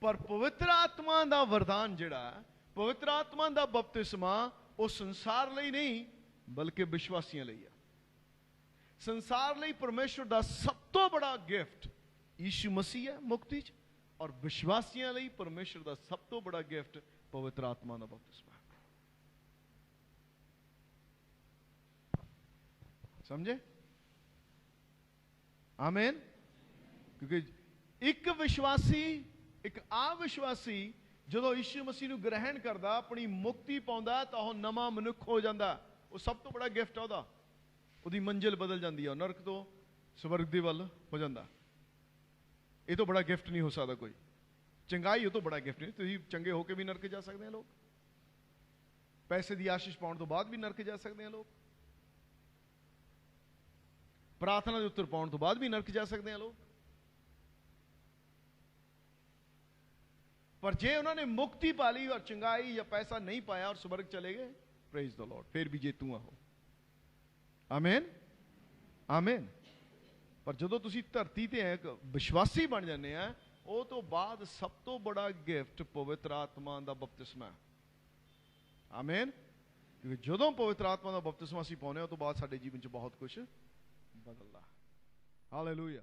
पर पवित्र आत्मा का वरदान जिहड़ा, पवित्र आत्मा का बपतिस्मा वो संसार लई नहीं बल्कि विश्वासियों लई है। संसार लई परमेश्वर का सब तो बड़ा गिफ्ट यीशु मसीह है मुक्ति च, और विश्वासियों लई परमेश्वर का सब तो बड़ा गिफ्ट पवित्र आत्मा का बपतिस्मा है। समझे? आमीन। क्योंकि एक विश्वासी एक अविश्वासी जो यीशु मसीह को ग्रहण करता अपनी मुक्ति पाता तो वह नवा मनुख हो जाता। वो सब तो बड़ा गिफ्ट है, उसकी मंजिल बदल जाती है, नरक तो स्वर्ग के वल हो जाता। ये तो बड़ा गिफ्ट नहीं हो सकता कोई। चंगाई हो तो बड़ा गिफ्ट नहीं। तुम चंगे होकर भी नरक जा सकते हैं लोग, पैसे की आशीष पाने तो बाद भी नरक जा सकते हैं लोग, प्रार्थना के उत्तर पाने तो बाद भी नरक जा सकते हैं लोग। पर जे उन्होंने मुक्ति पा ली और चंगाई या पैसा नहीं पाया और स्वर्ग चले गए, प्रेज द लॉर्ड, फिर भी जेतुआ हो। आमीन आमीन। ਪਰ ਜਦੋਂ ਤੁਸੀਂ ਧਰਤੀ ਤੇ ਇੱਕ ਵਿਸ਼ਵਾਸੀ ਬਣ ਜਾਂਦੇ ਆ, ਉਹ ਤੋਂ ਬਾਅਦ ਸਭ ਤੋਂ ਬੜਾ ਗਿਫਟ ਪਵਿੱਤਰ ਆਤਮਾ ਦਾ ਬਪਤਿਸਮਾ ਹੈ। ਆਮੀਨ। ਕਿਉਂਕਿ ਜਦੋਂ ਪਵਿੱਤਰ ਆਤਮਾ ਦਾ ਬਪਤਿਸਮਾ ਅਸੀਂ ਪਾਉਂਦੇ ਹਾਂ, ਉਹ ਤੋਂ ਬਾਅਦ ਸਾਡੇ ਜੀਵਨ 'ਚ ਬਹੁਤ ਕੁਝ ਬਦਲਦਾ। ਹਾਲੇਲੂਇਆ।